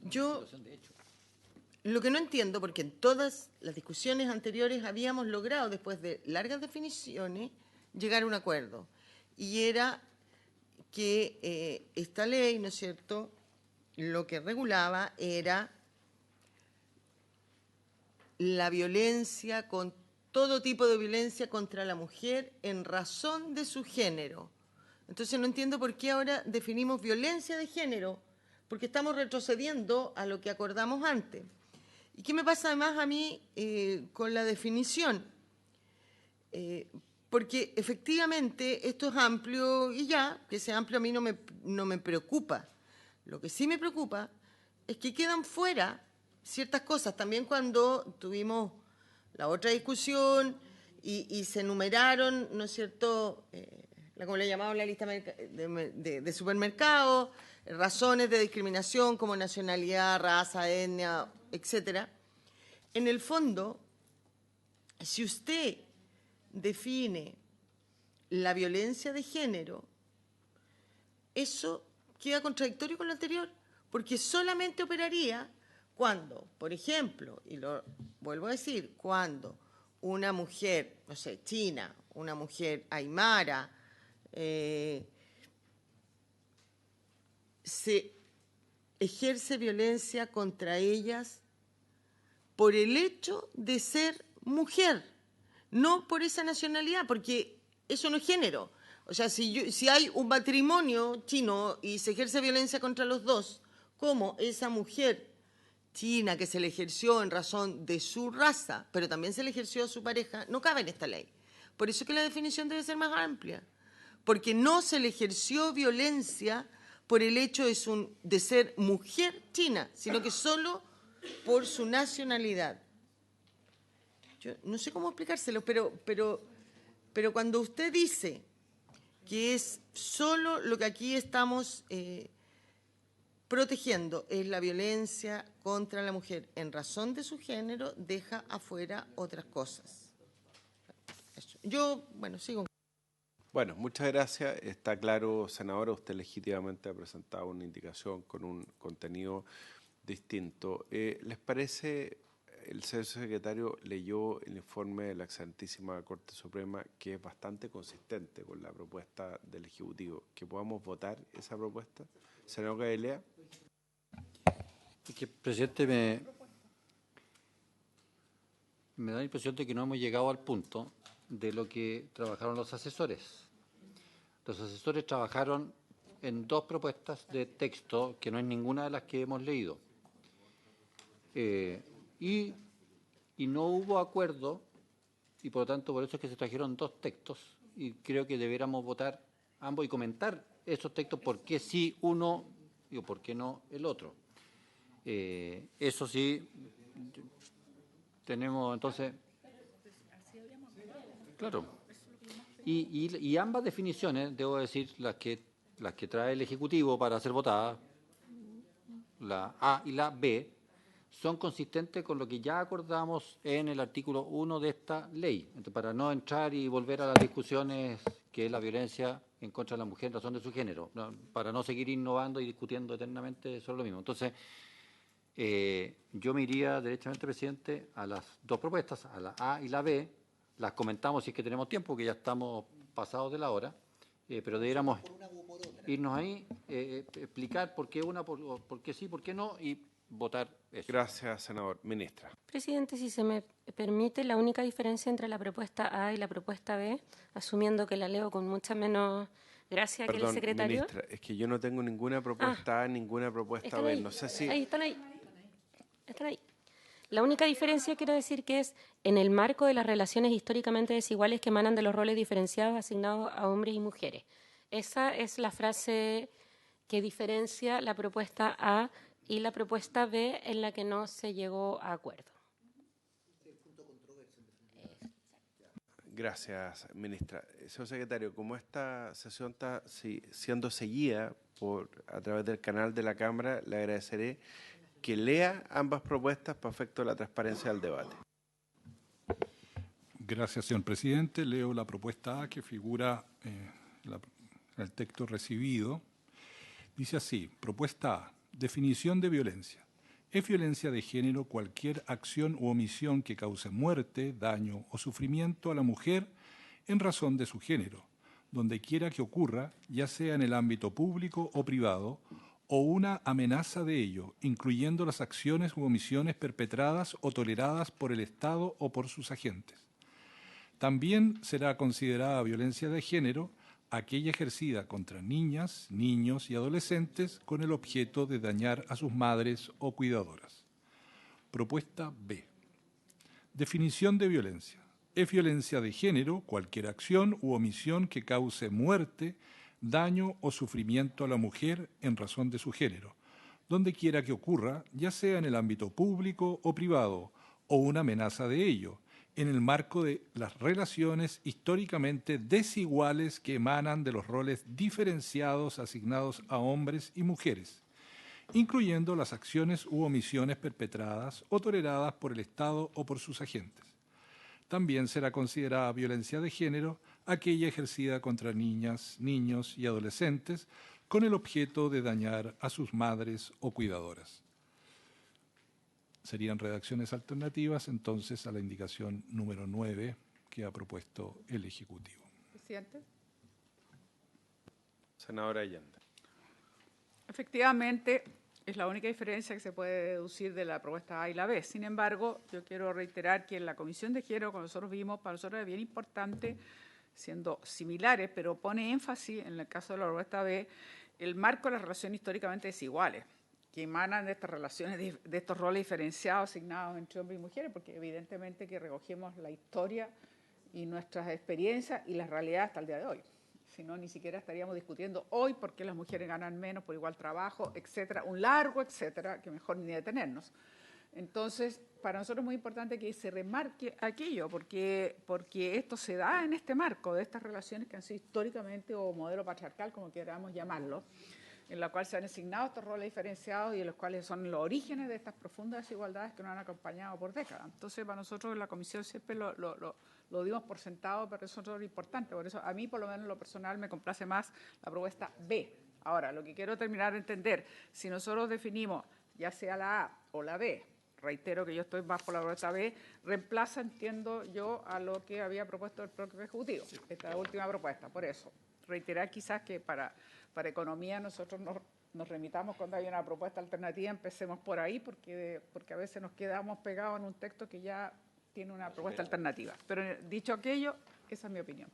yo lo que no entiendo, porque en todas las discusiones anteriores habíamos logrado, después de largas definiciones, llegar a un acuerdo. Y era que esta ley, ¿no es cierto?, lo que regulaba era la violencia, con todo tipo de violencia contra la mujer en razón de su género. Entonces no entiendo por qué ahora definimos violencia de género, porque estamos retrocediendo a lo que acordamos antes. ¿Y qué me pasa además a mí con la definición? Porque efectivamente esto es amplio y ya, que sea amplio a mí no me preocupa. Lo que sí me preocupa es que quedan fuera ciertas cosas. También cuando tuvimos la otra discusión y se enumeraron, ¿no es cierto?, como le llamamos la lista de supermercados, razones de discriminación como nacionalidad, raza, etnia, etcétera. En el fondo, si usted define la violencia de género, eso queda contradictorio con lo anterior, porque solamente operaría cuando, por ejemplo, y lo vuelvo a decir, cuando una mujer, no sé, china, una mujer aymara, se ejerce violencia contra ellas por el hecho de ser mujer, no por esa nacionalidad, porque eso no es género. O sea, si hay un matrimonio chino y se ejerce violencia contra los dos, ¿cómo esa mujer china que se le ejerció en razón de su raza, pero también se le ejerció a su pareja, no cabe en esta ley? Por eso es que la definición debe ser más amplia, porque no se le ejerció violencia por el hecho de ser mujer china, sino que solo por su nacionalidad. Yo no sé cómo explicárselo, pero cuando usted dice que es solo lo que aquí estamos protegiendo es la violencia contra la mujer en razón de su género, deja afuera otras cosas. Yo, bueno, sigo. Bueno, muchas gracias. Está claro, senadora, usted legítimamente ha presentado una indicación con un contenido distinto. ¿Les parece, el señor secretario leyó el informe de la excelentísima Corte Suprema, que es bastante consistente con la propuesta del Ejecutivo? ¿Que podamos votar esa propuesta? Senador Gadelea. Es que, presidente, me da la impresión de que no hemos llegado al punto de lo que trabajaron los asesores. Los asesores trabajaron en dos propuestas de texto que no es ninguna de las que hemos leído. Y no hubo acuerdo, y por lo tanto por eso es que se trajeron dos textos, y creo que debiéramos votar ambos y comentar esos textos, por qué sí uno y por qué no el otro. Eso sí, tenemos entonces... Claro. Y ambas definiciones, debo decir, las que trae el Ejecutivo para ser votadas, la A y la B, son consistentes con lo que ya acordamos en el artículo 1 de esta ley. Entonces, para no entrar y volver a las discusiones que es la violencia en contra de la mujer en razón de su género, ¿no? Para no seguir innovando y discutiendo eternamente sobre lo mismo. Entonces, yo me iría derechamente, presidente, a las dos propuestas, a la A y la B. Las comentamos si es que tenemos tiempo, que ya estamos pasados de la hora, pero deberíamos irnos ahí, explicar por qué una, por qué sí, por qué no, y votar eso. Gracias, senador. Ministra. Presidente, si se me permite, la única diferencia entre la propuesta A y la propuesta B, asumiendo que la leo con mucha menos gracia que el secretario. Ministra, es que yo no tengo ninguna propuesta A, ninguna propuesta B. Ahí. No sé si... Ahí, están ahí. Están ahí. La única diferencia quiero decir que es en el marco de las relaciones históricamente desiguales que emanan de los roles diferenciados asignados a hombres y mujeres. Esa es la frase que diferencia la propuesta A y la propuesta B, en la que no se llegó a acuerdo. Gracias, ministra. Señor secretario, como esta sesión está siendo seguida a través del canal de la Cámara, le agradeceré que lea ambas propuestas para efecto de la transparencia del debate. Gracias, señor presidente. Leo la propuesta A que figura en el texto recibido. Dice así, propuesta A, definición de violencia. Es violencia de género cualquier acción u omisión que cause muerte, daño o sufrimiento a la mujer en razón de su género, donde quiera que ocurra, ya sea en el ámbito público o privado, o una amenaza de ello, incluyendo las acciones u omisiones perpetradas o toleradas por el Estado o por sus agentes. También será considerada violencia de género aquella ejercida contra niñas, niños y adolescentes con el objeto de dañar a sus madres o cuidadoras. Propuesta B. Definición de violencia. Es violencia de género cualquier acción u omisión que cause muerte, daño o sufrimiento a la mujer en razón de su género, donde quiera que ocurra, ya sea en el ámbito público o privado, o una amenaza de ello, en el marco de las relaciones históricamente desiguales que emanan de los roles diferenciados asignados a hombres y mujeres, incluyendo las acciones u omisiones perpetradas o toleradas por el Estado o por sus agentes. También será considerada violencia de género aquella ejercida contra niñas, niños y adolescentes con el objeto de dañar a sus madres o cuidadoras. Serían redacciones alternativas, entonces, a la indicación número 9 que ha propuesto el Ejecutivo. Presidente. Senadora Allende. Efectivamente, es la única diferencia que se puede deducir de la propuesta A y la B. Sin embargo, yo quiero reiterar que en la Comisión de Género, cuando nosotros vimos, para nosotros es bien importante, siendo similares, pero pone énfasis, en el caso de la propuesta B, el marco de las relaciones históricamente desiguales, que emanan de estas relaciones, de estos roles diferenciados asignados entre hombres y mujeres, porque evidentemente que recogemos la historia y nuestras experiencias y la realidad hasta el día de hoy. Si no, ni siquiera estaríamos discutiendo hoy por qué las mujeres ganan menos por igual trabajo, etcétera, un largo etcétera, que mejor ni detenernos. Entonces, para nosotros es muy importante que se remarque aquello, porque esto se da en este marco de estas relaciones que han sido históricamente o modelo patriarcal, como queramos llamarlo, en la cual se han asignado estos roles diferenciados y en los cuales son los orígenes de estas profundas desigualdades que nos han acompañado por décadas. Entonces, para nosotros en la Comisión siempre lo dimos por sentado, pero eso es importante. Por eso, a mí, por lo menos en lo personal, me complace más la propuesta B. Ahora, lo que quiero terminar de entender, si nosotros definimos ya sea la A o la B, reitero que yo estoy más por la propuesta B, reemplaza, entiendo yo, a lo que había propuesto el propio Ejecutivo, esta última propuesta. Por eso, reiterar quizás que para economía nosotros nos remitamos cuando hay una propuesta alternativa, empecemos por ahí, porque a veces nos quedamos pegados en un texto que ya tiene una propuesta alternativa. Pero dicho aquello, esa es mi opinión.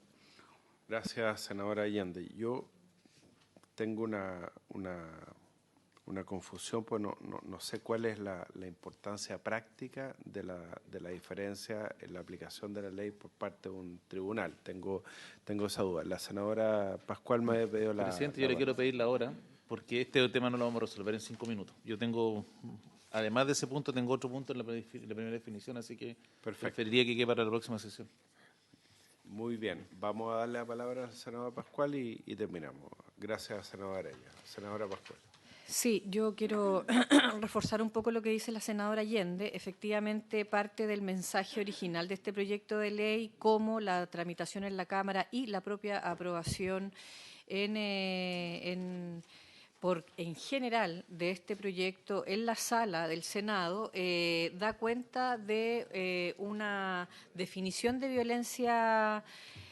Gracias, senadora Allende. Yo tengo una confusión, pues no sé cuál es la importancia práctica de la diferencia en la aplicación de la ley por parte de un tribunal. Tengo esa duda. La senadora Pascual me había pedido la... Presidente, yo le quiero pedir la hora, porque este tema no lo vamos a resolver en 5 minutos. Yo tengo, además de ese punto, tengo otro punto en la primera definición, así que preferiría que quede para la próxima sesión. Muy bien. Vamos a darle la palabra al senador Pascual y terminamos. Gracias, senadora Arella. Senadora Pascual. Sí, yo quiero reforzar un poco lo que dice la senadora Allende. Efectivamente, parte del mensaje original de este proyecto de ley, como la tramitación en la Cámara y la propia aprobación en general de este proyecto en la sala del Senado, da cuenta de una definición de violencia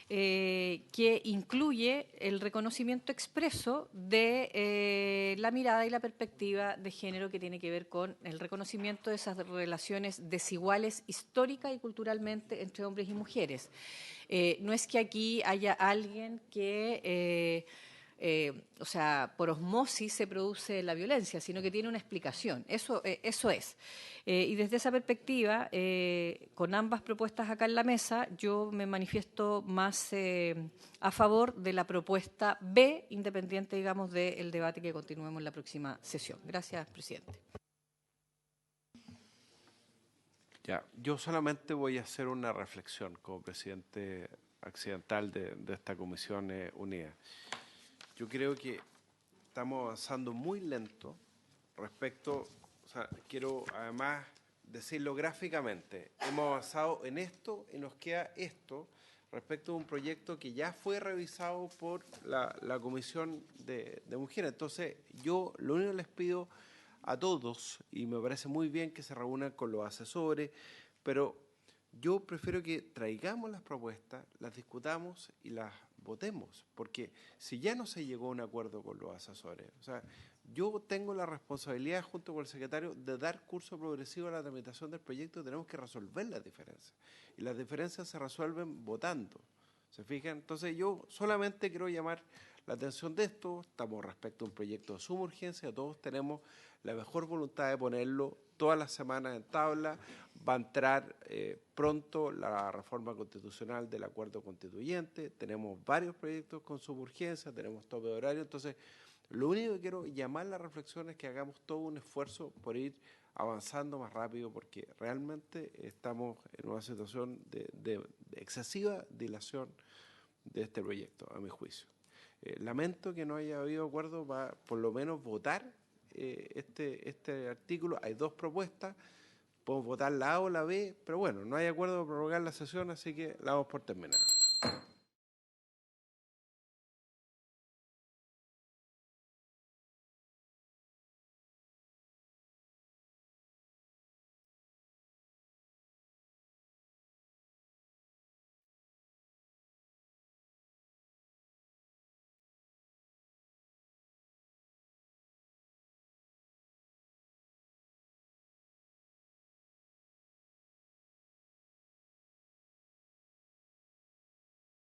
que incluye el reconocimiento expreso de la mirada y la perspectiva de género que tiene que ver con el reconocimiento de esas relaciones desiguales histórica y culturalmente entre hombres y mujeres. No es que aquí haya alguien que... o sea, por osmosis se produce la violencia, sino que tiene una explicación. Eso es. Y desde esa perspectiva, con ambas propuestas acá en la mesa, yo me manifiesto más a favor de la propuesta B, independiente, digamos, del debate que continuemos en la próxima sesión. Gracias, presidente. Ya, yo solamente voy a hacer una reflexión como presidente accidental de esta comisión unida. Yo creo que estamos avanzando muy lento respecto, o sea, quiero además decirlo gráficamente, hemos avanzado en esto y nos queda esto respecto a un proyecto que ya fue revisado por la Comisión de Mujeres. Entonces, yo lo único que les pido a todos, y me parece muy bien que se reúnan con los asesores, pero yo prefiero que traigamos las propuestas, las discutamos y las votemos, porque si ya no se llegó a un acuerdo con los asesores, o sea, yo tengo la responsabilidad junto con el secretario de dar curso progresivo a la tramitación del proyecto, tenemos que resolver las diferencias, y las diferencias se resuelven votando, ¿se fijan? Entonces yo solamente quiero llamar la atención de esto, estamos respecto a un proyecto de suma urgencia, todos tenemos la mejor voluntad de ponerlo todas las semanas en tabla, va a entrar pronto la reforma constitucional del acuerdo constituyente, tenemos varios proyectos con suburgencia, tenemos tope de horario, entonces lo único que quiero llamar la reflexión es que hagamos todo un esfuerzo por ir avanzando más rápido porque realmente estamos en una situación de excesiva dilación de este proyecto, a mi juicio. Lamento que no haya habido acuerdo para por lo menos votar este artículo. Hay dos propuestas, podemos votar la A o la B, pero bueno, no hay acuerdo para prorrogar la sesión, así que la damos por terminada.